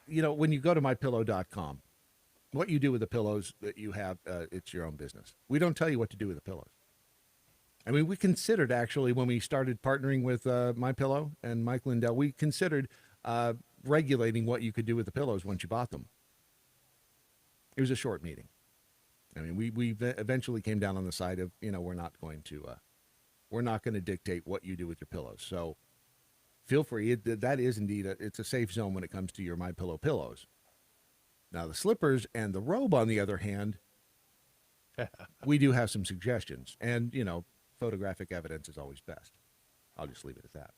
S1: when you go to mypillow.com, What you do with the pillows that you have, it's your own business. We don't tell you what to do with the pillows. I mean, we considered actually when we started partnering with My Pillow and Mike Lindell, we considered regulating what you could do with the pillows once you bought them. It was a short meeting. I mean, we eventually came down on the side of, we're not going to dictate what you do with your pillows. So feel free. That is indeed it's a safe zone when it comes to your My Pillow pillows. Now the slippers and the robe, on the other hand, we do have some suggestions, and photographic evidence is always best. I'll just leave it at that.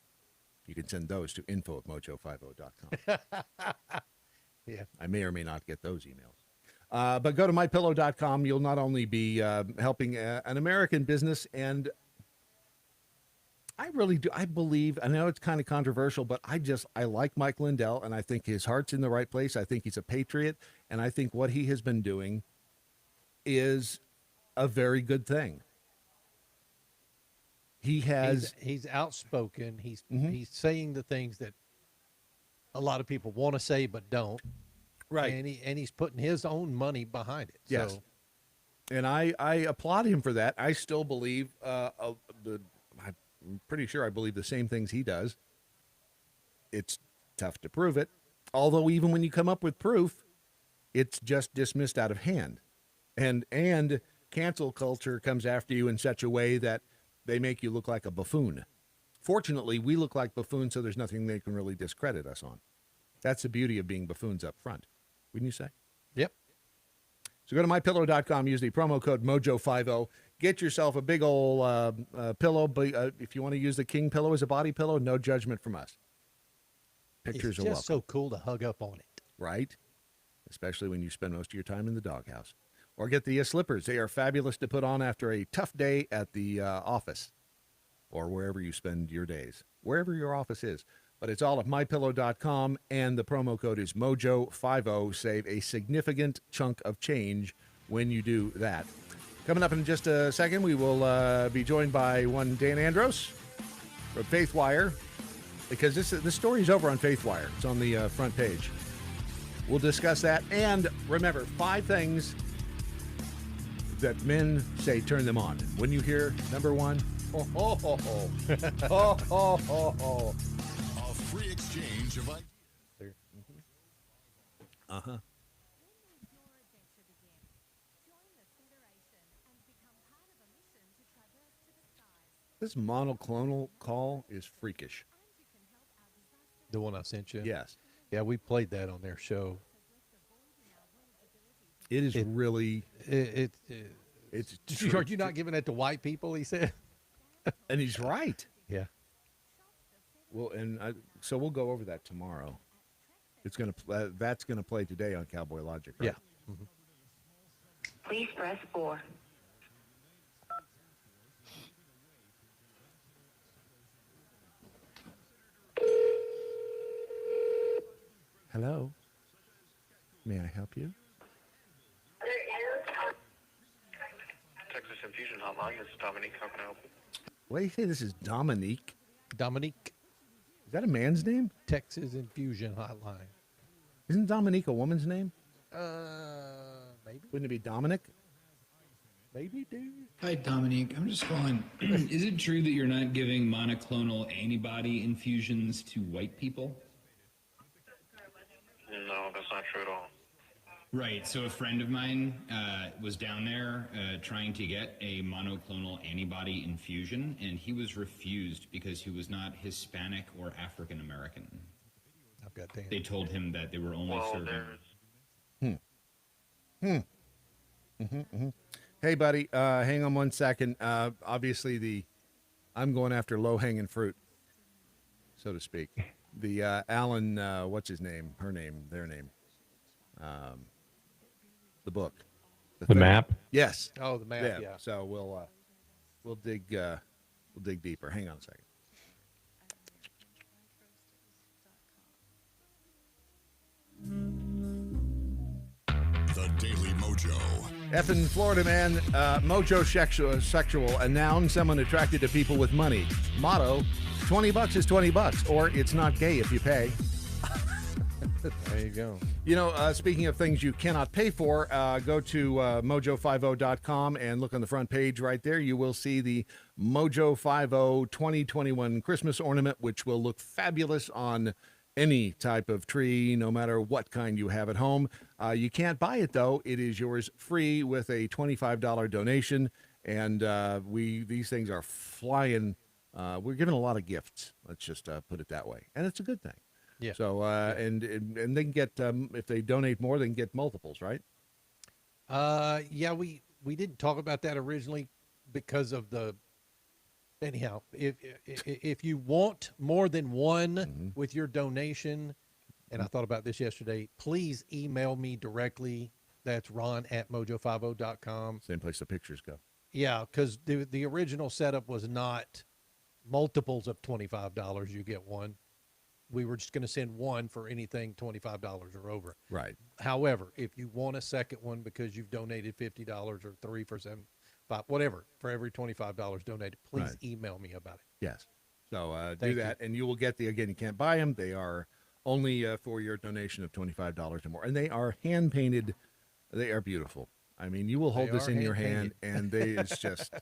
S1: You can send those to info@mojo50.com.
S2: Yeah,
S1: I may or may not get those emails. But go to mypillow.com. You'll not only be helping an American business, and I really do. I believe, I know it's kind of controversial, but I like Mike Lindell, and I think his heart's in the right place. I think he's a patriot, and I think what he has been doing is a very good thing. He has.
S2: He's outspoken. He's saying the things that a lot of people want to say but don't.
S1: Right.
S2: And he's putting his own money behind it.
S1: Yes.
S2: So.
S1: And I applaud him for that. I still believe I'm pretty sure I believe the same things he does. It's tough to prove it. Although even when you come up with proof, it's just dismissed out of hand. And cancel culture comes after you in such a way that they make you look like a buffoon. Fortunately, we look like buffoons, so there's nothing they can really discredit us on. That's the beauty of being buffoons up front, wouldn't you say?
S2: Yep.
S1: So go to mypillow.com, use the promo code Mojo50. Get yourself a big old pillow. But if you want to use the king pillow as a body pillow, no judgment from us. Pictures are welcome.
S2: It's just so cool to hug up on it.
S1: Right? Especially when you spend most of your time in the doghouse. Or get the slippers. They are fabulous to put on after a tough day at the office or wherever you spend your days, wherever your office is. But it's all at mypillow.com, and the promo code is Mojo50. Save a significant chunk of change when you do that. Coming up in just a second, we will be joined by one Dan Andros from FaithWire, because this story is over on FaithWire. It's on the front page. We'll discuss that. And remember, 5 things that men say turn them on. When you hear number 1, ho, ho, ho, ho. Ho, ho, ho, ho.
S3: A free exchange of ideas.
S1: Uh-huh. This monoclonal call is freakish.
S2: The one I sent you?
S1: Yes.
S2: Yeah, we played that on their show.
S1: It is really...
S2: It's
S1: true.
S2: Are you not giving it to white people, he said?
S1: And he's right.
S2: Yeah.
S1: Well, so we'll go over that tomorrow. It's that's gonna play today on Cowboy Logic, right?
S2: Yeah. Mm-hmm.
S4: Please press 4.
S1: Hello. May I help you?
S5: Texas Infusion Hotline. This is Dominique. How can I help you?
S1: What do you say? This is Dominique.
S2: Dominique.
S1: Is that a man's name?
S2: Texas Infusion Hotline.
S1: Isn't Dominique a woman's name?
S2: Maybe.
S1: Wouldn't it be Dominic?
S2: Maybe, dude.
S23: Hi, Dominique. I'm just calling. Is it true that you're not giving monoclonal antibody infusions to white people?
S5: No, that's not true at all.
S23: Right. So a friend of mine was down there trying to get a monoclonal antibody infusion, and he was refused because he was not Hispanic or African American.
S2: I've got that.
S23: They told him that they were only serving.
S1: Hey, buddy, hang on one second. Obviously, I'm going after low-hanging fruit, so to speak. The Alan, what's his name? Her name, their name. The book.
S24: The map?
S1: Yes.
S2: Oh, the map. Yeah.
S1: So we'll dig deeper. Hang on a second.
S3: The Daily Mojo.
S1: Effing Florida man, Mojo sexual, a noun, someone attracted to people with money. Motto, $20 is $20, or it's not gay if you pay.
S2: There you go.
S1: You know, speaking of things you cannot pay for, go to mojo50.com and look on the front page right there. You will see the Mojo 50 2021 Christmas ornament, which will look fabulous on any type of tree, no matter what kind you have at home. You can't buy it, though. It is yours free with a $25 donation. And these things are flying. We're giving a lot of gifts. Let's just put it that way. And it's a good thing.
S2: Yeah.
S1: So, and they can get, if they donate more, they can get multiples, right?
S2: Yeah, we didn't talk about that originally because of the, anyhow, if you want more than one with your donation, and I thought about this yesterday, please email me directly. That's ron@mojo50.com.
S1: Same place the pictures go.
S2: Yeah, because the original setup was not multiples of $25. You get one. We were just going to send one for anything $25 or over.
S1: Right.
S2: However, if you want a second one because you've donated $50 or $3 for $7, $5, whatever, for every $25 donated, please email me about it.
S1: Yes. So do
S2: Thank
S1: that, and you will get again, you can't buy them. They are only for your donation of $25 or more. And they are hand-painted. They are beautiful. I mean, you will hold this in your hand, and it's just,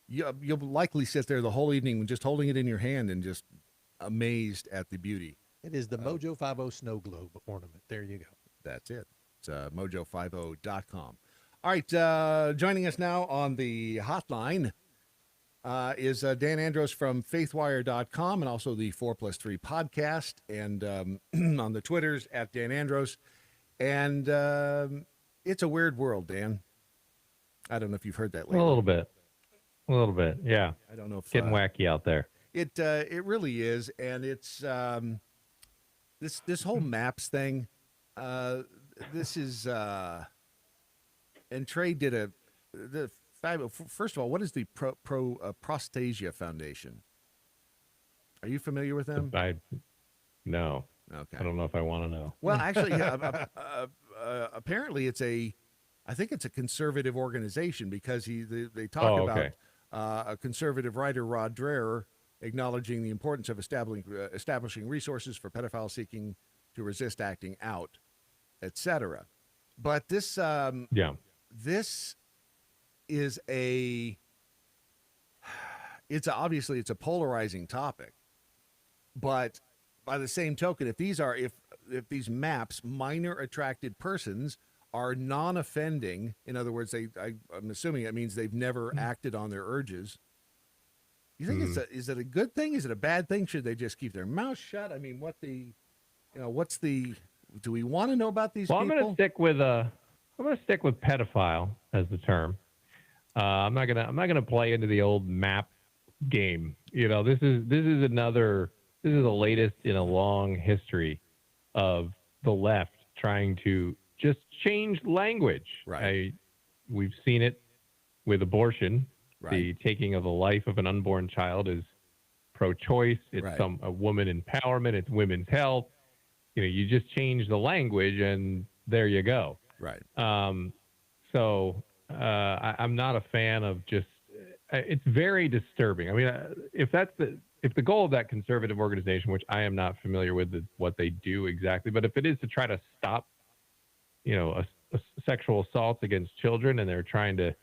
S1: you'll likely sit there the whole evening just holding it in your hand and just amazed at the beauty.
S2: It is the Mojo 50 snow globe ornament. There you go.
S1: That's it. It's mojo50.com. All right, joining us now on the hotline is Dan Andros from faithwire.com and also the 4+3 podcast, and on the Twitters at Dan Andros. And it's a weird world, Dan. I don't know if you've heard that lately.
S6: A little bit. Yeah.
S1: I don't know if
S6: getting wacky out there.
S1: It really is, and it's this whole maps thing. This is and Trey did first of all, what is the Prostasia Foundation? Are you familiar with them?
S6: No.
S1: Okay.
S6: I don't know if I want to know.
S1: Well, actually, apparently I think it's a conservative organization because they talk about a conservative writer, Rod Dreher, acknowledging the importance of establishing resources for pedophiles seeking to resist acting out, etc. But this this is obviously it's a polarizing topic, but by the same token, if these maps, minor attracted persons, are non-offending, in other words, I'm assuming it means they've never acted on their urges. You think is it a good thing? Is it a bad thing? Should they just keep their mouth shut? I mean, do we want to know about these people?
S6: I'm going to stick with pedophile as the term. I'm not gonna play into the old map game. You know, this is the latest in a long history of the left trying to just change language.
S1: Right.
S6: We've seen it with abortion.
S1: Right.
S6: The taking of the life of an unborn child is pro-choice. It's a woman empowerment. It's women's health. You know, you just change the language and there you go.
S1: Right.
S6: So I'm not a fan of just. It's very disturbing. I mean, if the goal of that conservative organization, which I am not familiar with what they do exactly, but if it is to try to stop, a sexual assaults against children, and they're trying to,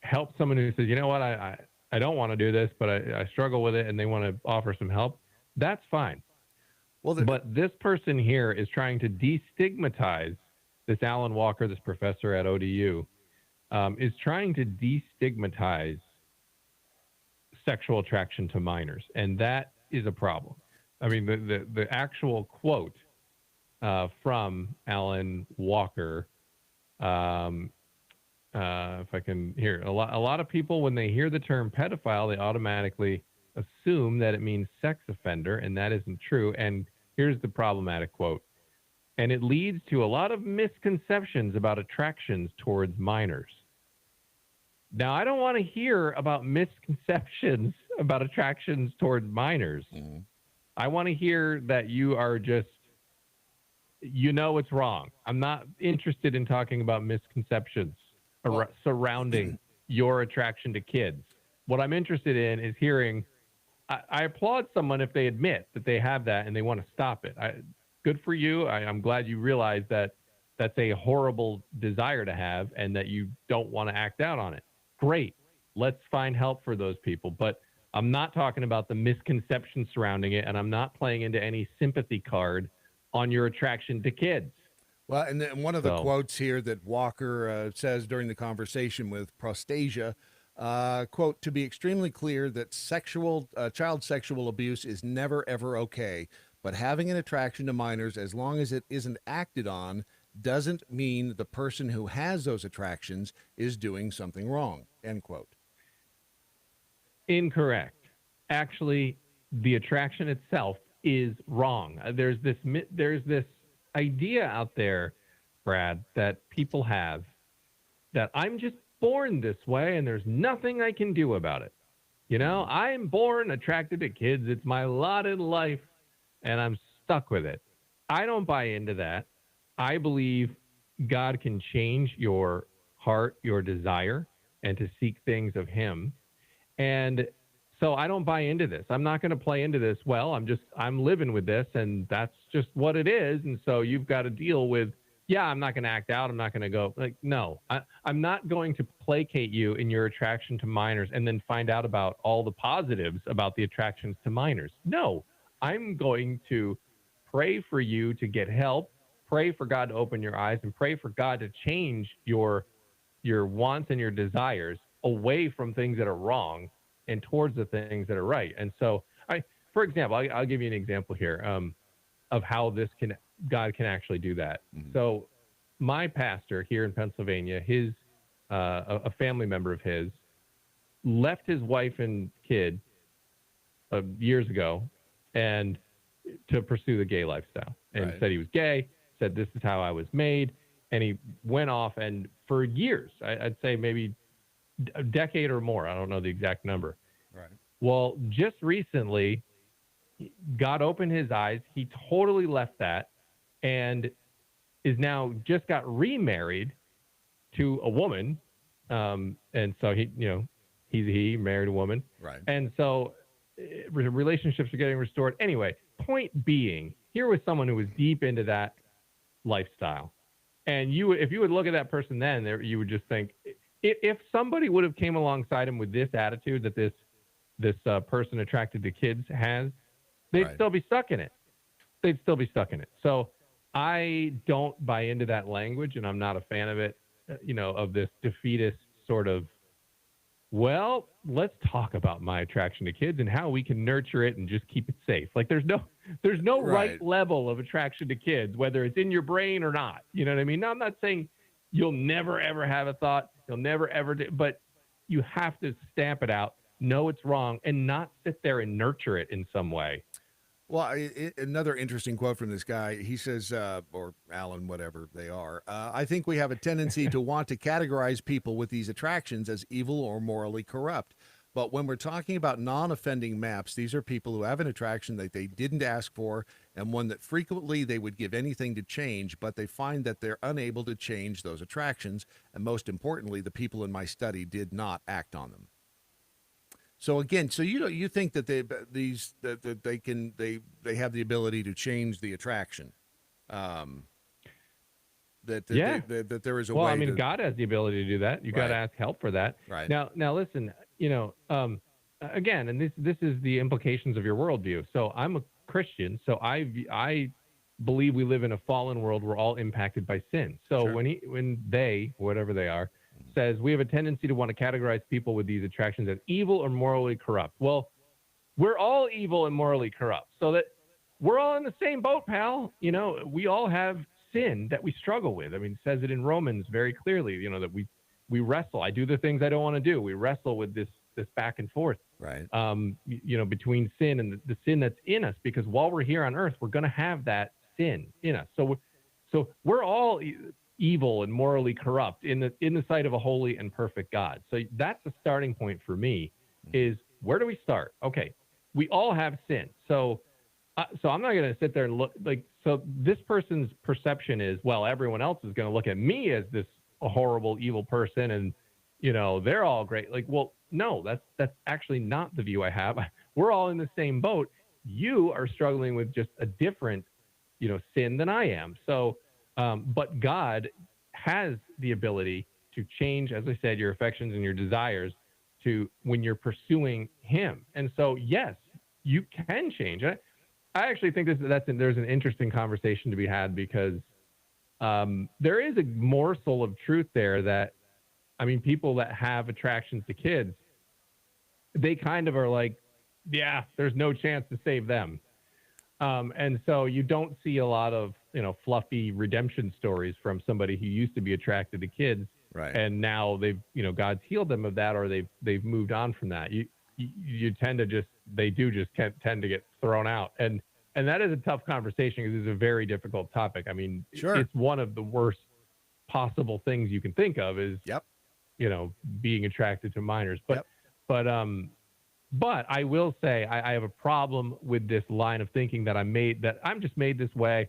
S6: help someone who says, you know what, I don't want to do this, but I struggle with it, and they want to offer some help, that's fine.
S1: Well,
S6: but this person here is trying to destigmatize this Alan Walker, this professor at ODU, is trying to destigmatize sexual attraction to minors, and that is a problem. I mean, the actual quote from Alan Walker, if I can hear, a lot of people, when they hear the term pedophile, they automatically assume that it means sex offender, and that isn't true. And here's the problematic quote. And it leads to a lot of misconceptions about attractions towards minors. Now, I don't want to hear about misconceptions about attractions towards minors.
S1: Mm-hmm.
S6: I want to hear that you are just, it's wrong. I'm not interested in talking about misconceptions surrounding your attraction to kids. What I'm interested in is hearing, I applaud someone if they admit that they have that and they want to stop it. good for you. I'm glad you realize that that's a horrible desire to have and that you don't want to act out on it. Great. Let's find help for those people. But I'm not talking about the misconception surrounding it, and I'm not playing into any sympathy card on your attraction to kids.
S1: Well, and then one of the quotes here that Walker says during the conversation with Prostasia, quote, to be extremely clear that child sexual abuse is never, ever okay. But having an attraction to minors, as long as it isn't acted on, doesn't mean the person who has those attractions is doing something wrong, end quote.
S6: Incorrect. Actually, the attraction itself is wrong. There's this idea out there, Brad, that people have that I'm just born this way and there's nothing I can do about it. You know, I'm born attracted to kids. It's my lot in life and I'm stuck with it. I don't buy into that. I believe God can change your heart, your desire, and to seek things of him. And so I don't buy into this. I'm not going to play into this. Well, I'm living with this and that's just what it is. And so you've got to deal with, yeah, I'm not going to act out. I'm not going to go like, no, I'm not going to placate you in your attraction to minors and then find out about all the positives about the attractions to minors. No, I'm going to pray for you to get help, pray for God to open your eyes, and pray for God to change your wants and your desires away from things that are wrong and towards the things that are right. And so, for example, I'll give you an example here of how God can actually do that. Mm-hmm. So, my pastor here in Pennsylvania, a family member of his, left his wife and kid years ago, and to pursue the gay lifestyle, and said he was gay. Said this is how I was made, and he went off, and for years, I'd say maybe a decade or more, I don't know the exact number. Right. Well, just recently, God opened his eyes. He totally left that, and is now just got remarried to a woman, and so he married a woman, right? And so relationships are getting restored. Anyway, point being, here was someone who was deep into that lifestyle, and if you would look at that person then, you would just think, if somebody would have came alongside him with this attitude that this person attracted to kids has, they'd still be stuck in it. They'd still be stuck in it. So I don't buy into that language, and I'm not a fan of it, of this defeatist sort of, well, let's talk about my attraction to kids and how we can nurture it and just keep it safe. Like there's no right level of attraction to kids, whether it's in your brain or not. You know what I mean? Now, I'm not saying you'll never, ever have a thought. You'll never, ever do, but you have to stamp it out, know it's wrong, and not sit there and nurture it in some way.
S1: Well, another interesting quote from this guy. He says, or Alan, whatever they are, I think we have a tendency to want to categorize people with these attractions as evil or morally corrupt. But when we're talking about non-offending maps, these are people who have an attraction that they didn't ask for and one that frequently they would give anything to change, but they find that they're unable to change those attractions. And most importantly, the people in my study did not act on them. So again, you think that they have the ability to change the attraction, that there is a way.
S6: Well, I mean, God has the ability to do that. You got to ask help for that.
S1: Right.
S6: Now listen, again, and this is the implications of your worldview. So I'm a Christian, so I believe we live in a fallen world. We're all impacted by sin. So when they, whatever they are, says we have a tendency to want to categorize people with these attractions as evil or morally corrupt. Well, we're all evil and morally corrupt, so that we're all in the same boat, pal. We all have sin that we struggle with. I mean, it says it in Romans very clearly, that we wrestle. I do the things I don't want to do. We wrestle with this back and forth,
S1: right?
S6: Between sin and the sin that's in us, because while we're here on earth, we're going to have that sin in us. So we're all evil and morally corrupt in the sight of a holy and perfect God. So that's the starting point for me, is where do we start? Okay, we all have sin. So I'm not going to sit there and look like, so this person's perception is, well, everyone else is going to look at me as this horrible, evil person, and they're all great. Like, well, no, that's actually not the view I have. We're all in the same boat. You are struggling with just a different sin than I am. So, but God has the ability to change, as I said, your affections and your desires to when you're pursuing Him. And so, yes, you can change. I actually think there's an interesting conversation to be had because there is a morsel of truth there that, I mean, people that have attractions to kids, they kind of are like, yeah, there's no chance to save them. And so you don't see a lot of, fluffy redemption stories from somebody who used to be attracted to kids.
S1: Right.
S6: And now God's healed them of that, or they've moved on from that. You tend to tend to get thrown out. And that is a tough conversation because it's a very difficult topic. I mean,
S1: Sure.
S6: It's one of the worst possible things you can think of is, being attracted to minors. But I will say I have a problem with this line of thinking that I'm just made this way.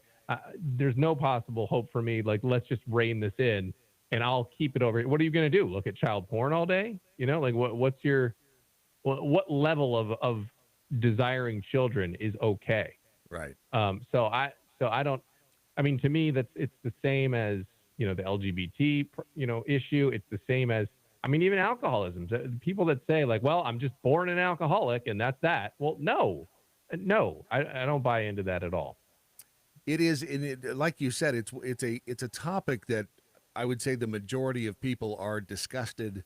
S6: There's no possible hope for me. Like, let's just rein this in and I'll keep it over. What are you going to do? Look at child porn all day? What level of desiring children is okay?
S1: Right.
S6: So I don't, I mean, to me, it's the same as, the LGBT, issue. It's the same as, I mean, even alcoholism. People that say like, well, I'm just born an alcoholic and that's that. Well, no, I don't buy into that at all.
S1: It is, like you said, it's a topic that I would say the majority of people are disgusted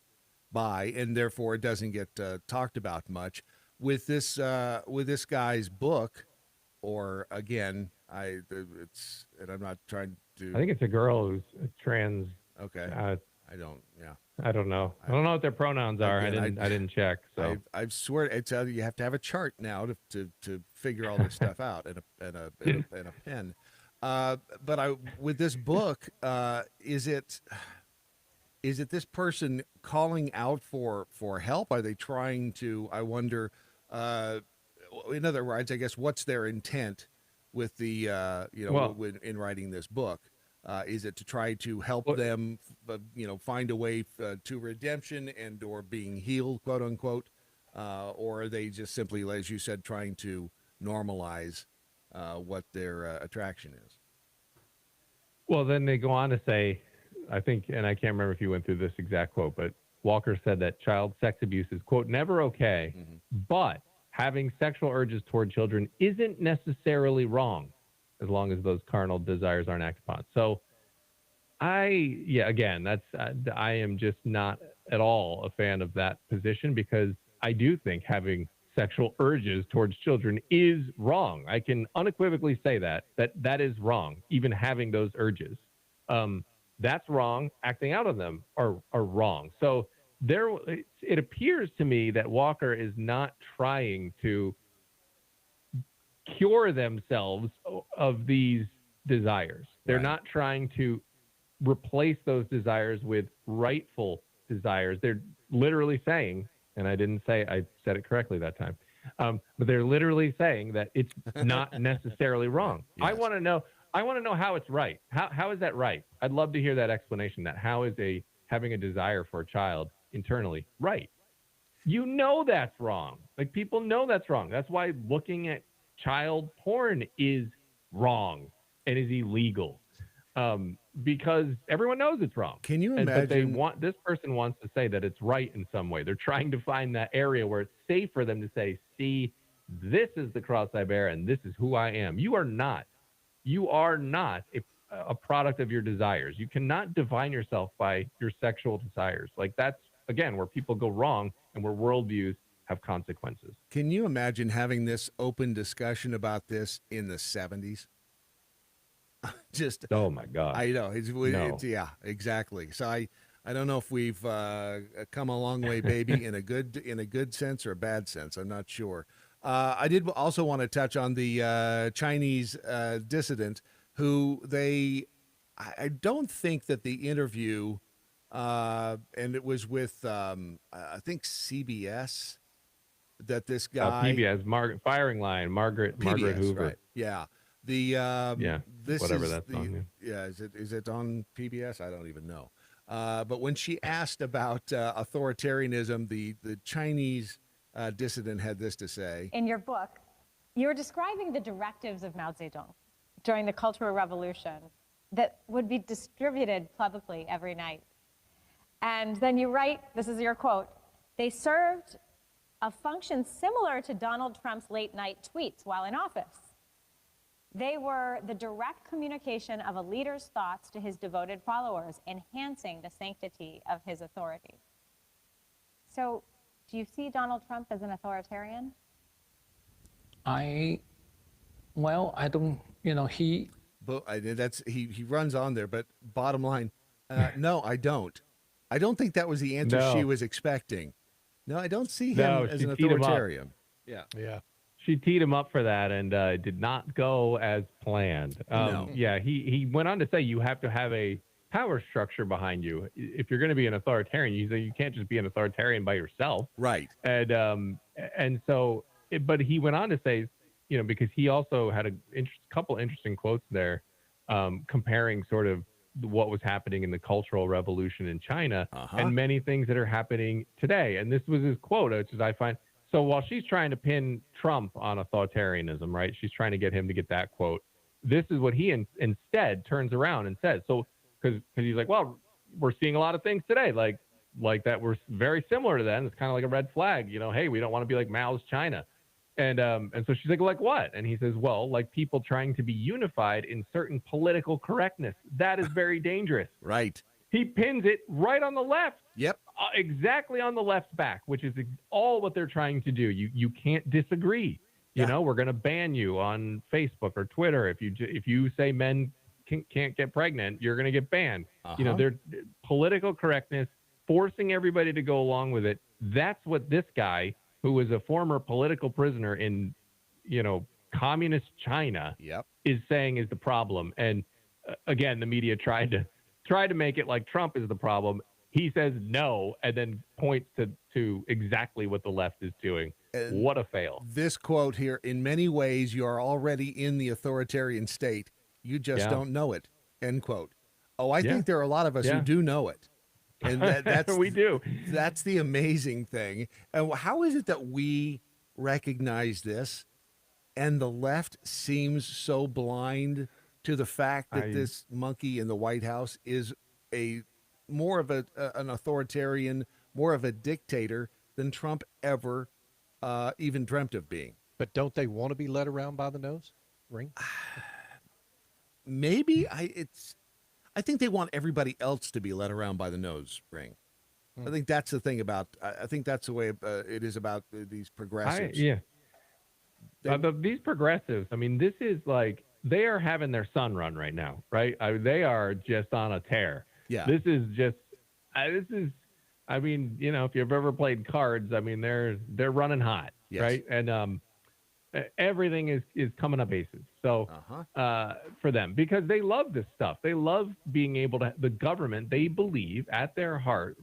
S1: by, and therefore it doesn't get talked about much. With this guy's book, or again, and I'm not trying to.
S6: I think it's a girl who's trans.
S1: Okay. I don't know. I don't know what
S6: their pronouns are.
S1: Again,
S6: I didn't check. So
S1: I swear it's you have to have a chart now to figure all this stuff out and a pen. But with this book, is it this person calling out for help? Are they trying to? I wonder. In other words, I guess what's their intent with the in writing this book? Is it to try to help them, find a way to redemption and or being healed, quote unquote, or are they just simply, as you said, trying to normalize what their attraction is?
S6: Well, then they go on to say, I think, and I can't remember if you went through this exact quote, but Walker said that child sex abuse is, quote, never okay, but having sexual urges toward children isn't necessarily wrong, as long as those carnal desires aren't acted upon. So again, I am just not at all a fan of that position because I do think having sexual urges towards children is wrong. I can unequivocally say that is wrong, even having those urges. That's wrong. Acting out on them are wrong. So it appears to me that Walker is not trying to cure themselves of these desires. They're not trying to replace those desires with rightful desires. They're literally saying, and I said it correctly that time, but they're literally saying that it's not necessarily wrong. Yes. I want to know how it's right. How is that right? I'd love to hear that explanation. That how is having a desire for a child internally right? That's wrong. Like, people know that's wrong. That's why looking at child porn is wrong and is illegal, because everyone knows it's wrong.
S1: Can you imagine?
S6: But this person wants to say that it's right in some way. They're trying to find that area where it's safe for them to say, see, this is the cross I bear and this is who I am. You are not a product of your desires. You cannot define yourself by your sexual desires. Like, that's, again, where people go wrong and where worldviews have consequences.
S1: Can you imagine having this open discussion about this in the 70s? Just,
S6: oh my God.
S1: I know. It's yeah, exactly. So I don't know if we've come a long way, baby, in a good sense or a bad sense. I'm not sure. I did also want to touch on the Chinese dissident who I don't think that the interview, and it was with, I think CBS, that this guy.
S6: PBS, Firing Line, Margaret Hoover.
S1: Right. Yeah.
S6: Whatever that's on.
S1: Yeah. Is it on PBS? I don't even know. But when she asked about authoritarianism, the Chinese dissident had this to say.
S7: In your book, you're describing the directives of Mao Zedong. during the Cultural Revolution that would be distributed publicly every night. And then you write, this is your quote, they served a function similar to Donald Trump's late night tweets while in office. They were the direct communication of a leader's thoughts to his devoted followers, enhancing the sanctity of his authority. So, do you see Donald Trump as an authoritarian?
S8: I don't, he...
S1: But he runs on there, but bottom line, no, I don't. I don't think that was the answer she was expecting. No, I don't see him as an authoritarian. Yeah.
S2: Yeah.
S6: She teed him up for that, and it did not go as planned.
S1: No.
S6: Yeah, he went on to say you have to have a power structure behind you. If you're going to be an authoritarian, you can't just be an authoritarian by yourself.
S1: Right.
S6: And so, but he went on to say, because he also had a couple interesting quotes there, comparing sort of what was happening in the Cultural Revolution in China and many things that are happening today. And this was his quote, which is I find. So while she's trying to pin Trump on authoritarianism, right? She's trying to get him to get that quote. This is what he instead turns around and says. So because he's like, well, we're seeing a lot of things today, like that were very similar to that. And it's kind of like a red flag, hey, we don't want to be like Mao's China. And so she's like what? And he says, well, like people trying to be unified in certain political correctness. That is very dangerous.
S1: Right.
S6: He pins it right on the left.
S1: Yep.
S6: Exactly on the left's back, which is all what they're trying to do. You can't disagree. We're going to ban you on Facebook or Twitter. If you say men can't get pregnant, you're going to get banned. They're political correctness, forcing everybody to go along with it. That's what this guy, who was a former political prisoner in, communist China, is saying is the problem. And again, the media tried to make it like Trump is the problem. He says no, and then points to exactly what the left is doing. And what a fail.
S1: This quote here, in many ways, you are already in the authoritarian state. You just don't know it, end quote. Oh, I think there are a lot of us who do know it. And that's
S6: we do.
S1: That's the amazing thing. And how is it that we recognize this and the left seems so blind to the fact that this monkey in the White House is more of an authoritarian, more of a dictator than Trump ever even dreamt of being?
S2: But don't they want to be led around by the nose? Ring?
S1: Maybe I think they want everybody else to be led around by the nose, Ring. I think that's the thing about. I think that's the way it is about these progressives.
S6: These progressives. I mean, this is like they are having their sun run right now, right? They are just on a tear.
S1: Yeah.
S6: This is just. I mean, if you've ever played cards, I mean, they're running hot, right? And everything is coming up aces. So for them, because they love this stuff. They love being able to, the government, they believe at their heart,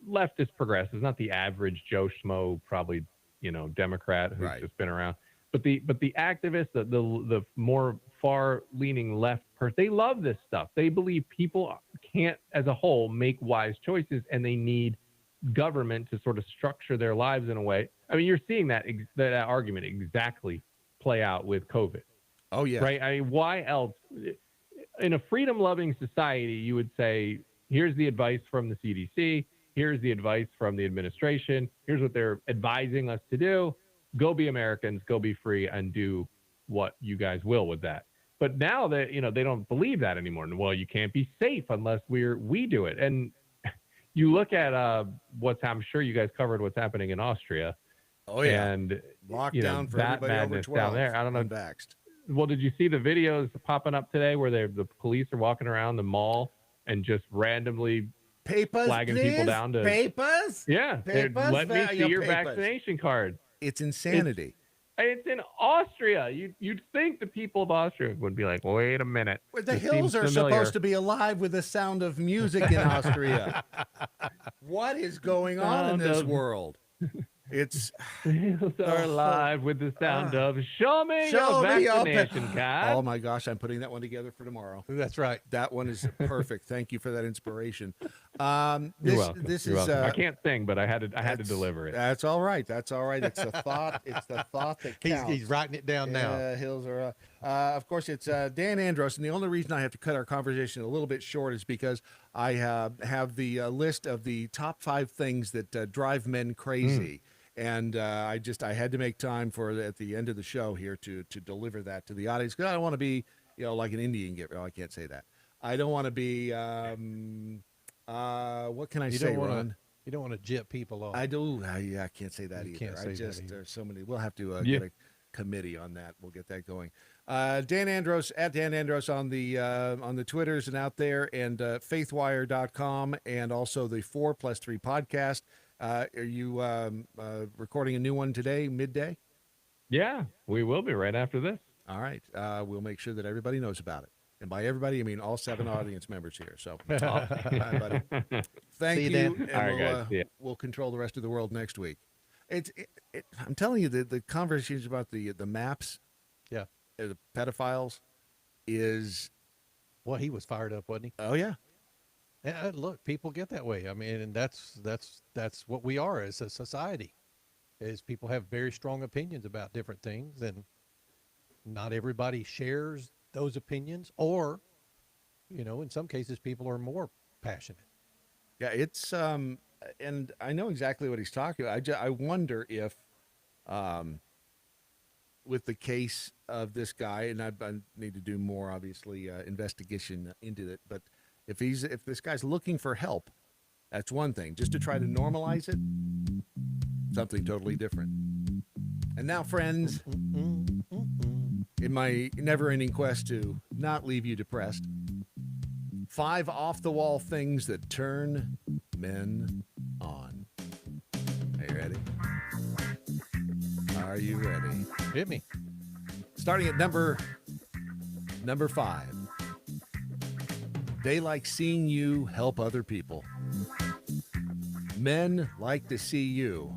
S6: leftist progressives, not the average Joe Schmo, probably, Democrat who's just been around, but the activists, the more far leaning left person, they love this stuff. They believe people can't as a whole make wise choices, and they need government to sort of structure their lives in a way. I mean, you're seeing that argument exactly play out with COVID.
S1: Oh, yeah.
S6: Right. I mean, why else? In a freedom-loving society, you would say, here's the advice from the CDC. Here's the advice from the administration. Here's what they're advising us to do. Go be Americans, go be free, and do what you guys will with that. But now that, they don't believe that anymore. Well, you can't be safe unless we do it. And you look at I'm sure you guys covered what's happening in Austria.
S1: Oh, yeah.
S6: And
S1: lockdown for everybody over 12
S6: down there. I don't know.
S1: Unvaxxed.
S6: Well, did you see the videos popping up today where the police are walking around the mall and just randomly flagging people down to
S1: papers?
S6: Yeah. Let me see your vaccination card.
S1: It's insanity.
S6: It's in Austria. You'd think the people of Austria would be like, wait a minute.
S1: The hills are supposed to be alive with the sound of music in Austria. What is going on in this world? It's
S6: hills are alive with the sound of show me your vaccination card.
S1: Oh my gosh, I'm putting that one together for tomorrow.
S2: That's right.
S1: That one is perfect. Thank you for that inspiration.
S6: You're welcome. You're welcome. I can't sing, but I had to deliver it.
S1: That's all right. That's all right. It's the thought. It's the thought that counts.
S2: He's writing it down now.
S1: Hills are. Of course, it's Dan Andros, and the only reason I have to cut our conversation a little bit short is because I have the list of the top 5 things that drive men crazy. And I had to make time for at the end of the show here to deliver that to the audience, because I don't want to be, like an Indian giver. Oh, I can't say that. I don't want to be, what can I say, Ron?
S2: You don't want to jip people off.
S1: I do. I can't say that either.
S2: Can't say that either.
S1: There's so many. We'll have to get a committee on that. We'll get that going. Dan Andros, at Dan Andros on the Twitters and out there, and faithwire.com, and also the 4+3 podcast. Are you recording a new one today, midday?
S6: Yeah, we will be right after this.
S1: All right. We'll make sure that everybody knows about it. And by everybody, I mean all 7 audience members here. So, all right, buddy. Thank you.
S6: Dan.
S1: And
S6: all right, guys.
S1: We'll control the rest of the world next week. I'm telling you, the conversations about the maps, the pedophiles, is.
S2: Well, he was fired up, wasn't he?
S1: Oh yeah.
S2: Yeah, look, people get that way. I mean, and that's what we are as a society. Is people have very strong opinions about different things, and not everybody shares those opinions, or, in some cases, people are more passionate.
S1: Yeah, it's and I know exactly what he's talking about. I wonder if, with the case of this guy, and I need to do more, obviously, investigation into it, but if this guy's looking for help, that's one thing. Just to try to normalize it, something totally different. And now, friends, in my never-ending quest to not leave you depressed, 5 off-the-wall things that turn men on. Are you ready? Are you ready?
S2: Hit me.
S1: Starting at number 5. They like seeing you help other people. Men like to see you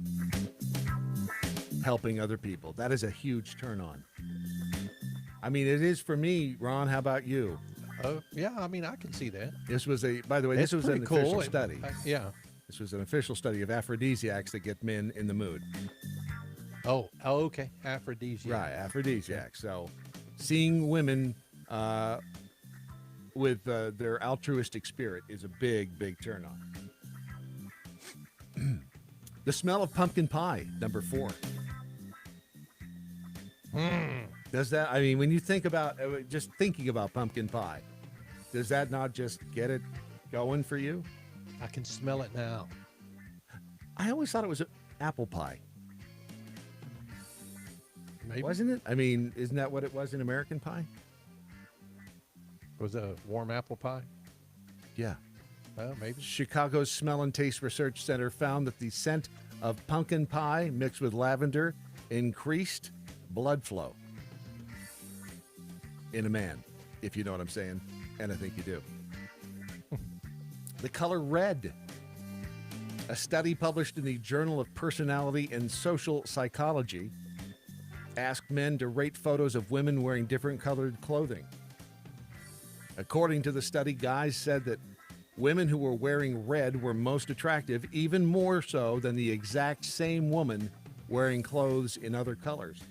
S1: helping other people. That is a huge turn on. I mean, it is for me, Ron. How about you?
S2: Yeah, I mean, I can see that.
S1: This was by the way,
S2: It's
S1: this was an
S2: pretty cool.
S1: official study. This was an official study of aphrodisiacs that get men in the mood.
S2: Oh, okay. Aphrodisiacs.
S1: Right, aphrodisiacs. So seeing women with their altruistic spirit is a big, big turn on. The smell of pumpkin pie, number 4. Does that, I mean, when you think about, just thinking about pumpkin pie, does that not just get it going for you?
S2: I can smell it now.
S1: I always thought it was apple pie.
S2: Maybe.
S1: Wasn't it? I mean, isn't that what it was in American Pie?
S2: Was it a warm apple pie?
S1: Yeah.
S2: Well, maybe.
S1: Chicago's Smell and Taste Research Center found that the scent of pumpkin pie mixed with lavender increased blood flow in a man, if you know what I'm saying, and I think you do. The color red. A study published in the Journal of Personality and Social Psychology asked men to rate photos of women wearing different colored clothing. According to the study, guys said that women who were wearing red were most attractive, even more so than the exact same woman wearing clothes in other colors.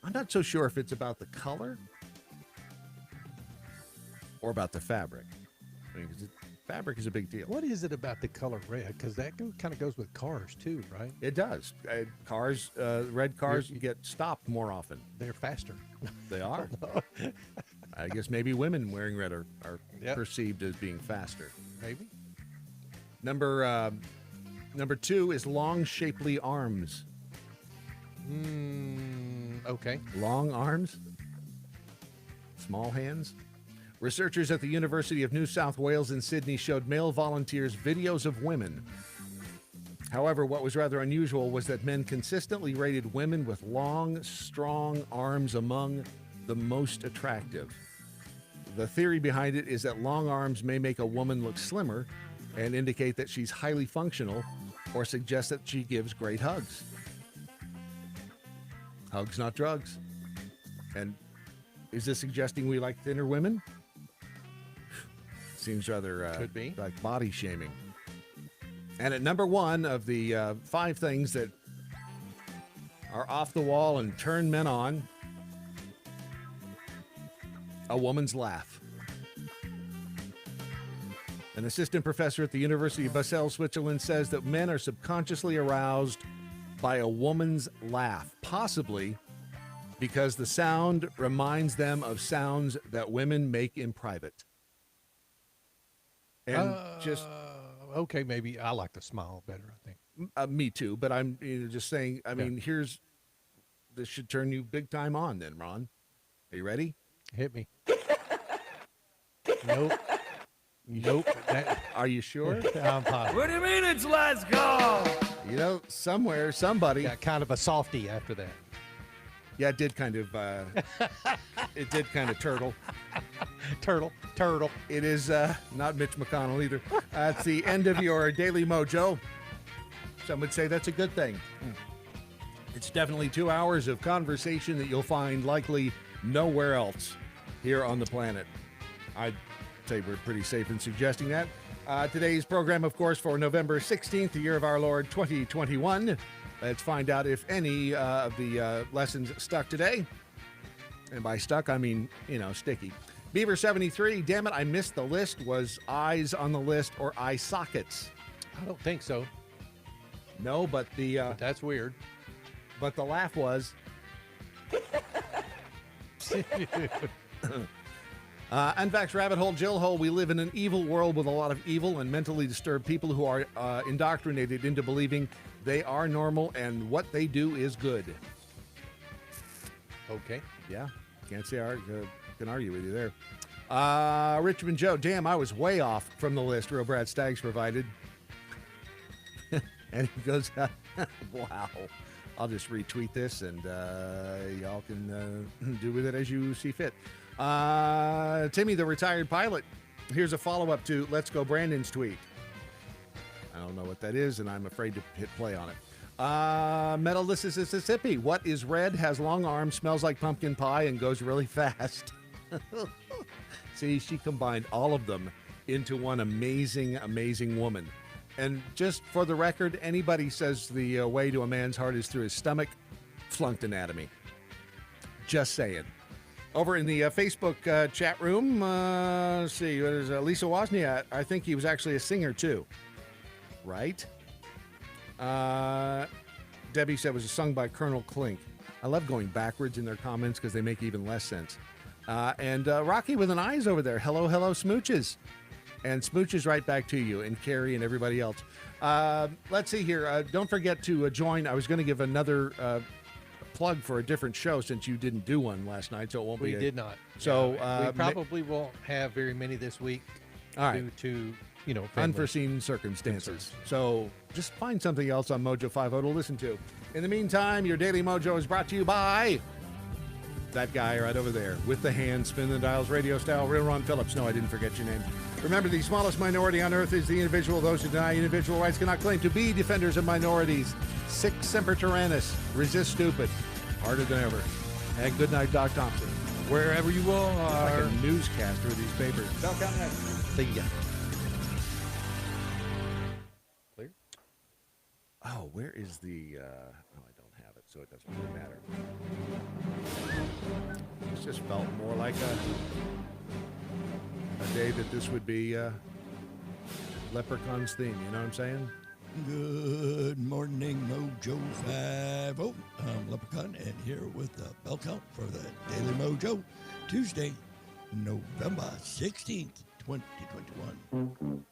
S1: I'm not so sure if it's about the color or about the fabric. I mean, 'cause fabric is a big deal.
S2: What is it about the color red? Because that kind of goes with cars too, right?
S1: It does. Red cars get stopped more often.
S2: They're faster.
S1: They are. I guess maybe women wearing red are perceived as being faster.
S2: Maybe.
S1: Number 2 is long, shapely arms.
S2: Okay.
S1: Long arms, small hands. Researchers at the University of New South Wales in Sydney showed male volunteers videos of women. However, what was rather unusual was that men consistently rated women with long, strong arms among the most attractive. The theory behind it is that long arms may make a woman look slimmer and indicate that she's highly functional, or suggest that she gives great hugs. Hugs, not drugs. And is this suggesting we like thinner women? Seems rather
S2: could be
S1: like body shaming. And at number 1 of the 5 things that are off the wall and turn men on. A woman's laugh. An assistant professor at the University of Basel, Switzerland, says that men are subconsciously aroused by a woman's laugh, possibly because the sound reminds them of sounds that women make in private. And
S2: okay, maybe I like to smile better, I think.
S1: Me too, but I'm just saying, I mean, this should turn you big time on then, Ron. Are you ready?
S2: Hit me. Nope. Nope.
S1: Are you sure?
S2: I'm positive.
S11: What do you mean it's last call?
S1: You know, somewhere, somebody.
S2: Got kind of a softie after that.
S1: Yeah, it did kind of, it did kind of turtle.
S2: Turtle.
S1: It is not Mitch McConnell either. It's the end of your Daily Mojo. Some would say that's a good thing. It's definitely 2 hours of conversation that you'll find likely nowhere else here on the planet. I'd say we're pretty safe in suggesting that. Today's program, of course, for November 16th, the year of our Lord 2021. Let's find out if any of the lessons stuck today. And by stuck, I mean, sticky. Beaver 73, damn it, I missed the list. Was eyes on the list or eye sockets?
S2: I don't think so.
S1: No, but
S2: but that's weird.
S1: But the laugh was. Unvax rabbit hole, Jill hole. We live in an evil world with a lot of evil and mentally disturbed people who are indoctrinated into believing they are normal and what they do is good.
S2: Okay.
S1: Yeah. Can't say I can argue with you there. Richmond Joe, damn, I was way off from the list Real Brad Staggs provided. And he goes, wow. I'll just retweet this and y'all can do with it as you see fit. Timmy, the retired pilot. Here's a follow-up to Let's Go Brandon's tweet. I don't know what that is, and I'm afraid to hit play on it. Metal, this is Mississippi. What is red, has long arms, smells like pumpkin pie, and goes really fast? See, she combined all of them into one amazing, amazing woman. And just for the record, anybody says the way to a man's heart is through his stomach, flunked anatomy. Just saying. Over in the Facebook chat room, let's see, what is Lisa Wozniak? I think he was actually a singer too, right? Debbie said it was sung by Colonel Klink. I love going backwards in their comments because they make even less sense. And Rocky with an eyes over there. Hello, smooches. And smooches right back to you, and Carrie and everybody else. Let's see here. Don't forget to join. I was going to give another plug for a different show since you didn't do one last night, so it won't be.
S2: We did not.
S1: So
S2: we probably won't have very many this week.
S1: All right.
S2: Due to
S1: unforeseen circumstances. So just find something else on Mojo 50 to listen to. In the meantime, your Daily Mojo is brought to you by that guy right over there with the hand, spin the dials, radio style, real Ron Phillips. No, I didn't forget your name. Remember, the smallest minority on earth is the individual. Those who deny individual rights cannot claim to be defenders of minorities. Sic semper tyrannis. Resist stupid. Harder than ever. And good night, Doc Thompson. Wherever you are. Like a newscaster of these papers. Bell count next. See ya. Clear? Oh, where is the... I don't have it, so it doesn't really matter. This just felt more like a day that this would be Leprechaun's theme, you know what I'm saying?
S15: Good morning, Mojo 50. I'm Leprechaun, and here with the bell count for the Daily Mojo, Tuesday, November 16th, 2021.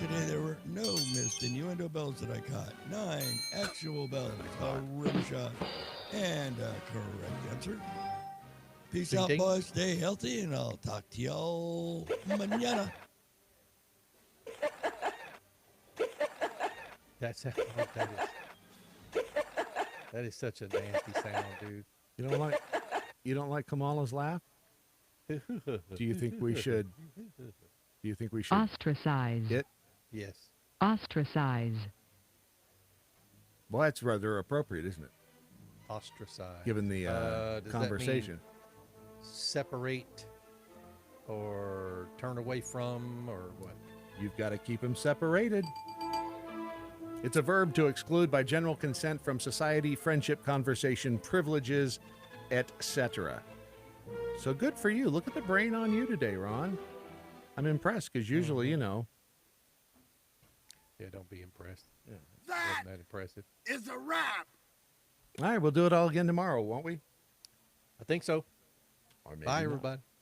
S15: Today there were no missed innuendo bells that I caught. 9 actual bells, a rim shot, and a correct answer. Peace out, boys. Stay healthy, and I'll talk to y'all mañana.
S2: That is such a nasty sound, dude.
S1: You don't like Kamala's laugh? Do you think we should?
S9: Ostracize
S1: It?
S2: Yes.
S9: Ostracize.
S1: Well, that's rather appropriate, isn't it?
S2: Ostracize.
S1: Given the
S2: does
S1: conversation.
S2: That mean separate or turn away from or what?
S1: You've got to keep them separated. It's a verb to exclude by general consent from society, friendship, conversation, privileges, etc. So good for you. Look at the brain on you today, Ron. I'm impressed because usually, you know.
S2: Yeah, don't be impressed. Yeah,
S11: That
S2: wasn't that impressive.
S11: is a wrap.
S1: All right, we'll do it all again tomorrow, won't we?
S2: I think so.
S1: Or maybe
S2: Bye,
S1: not.
S2: everybody.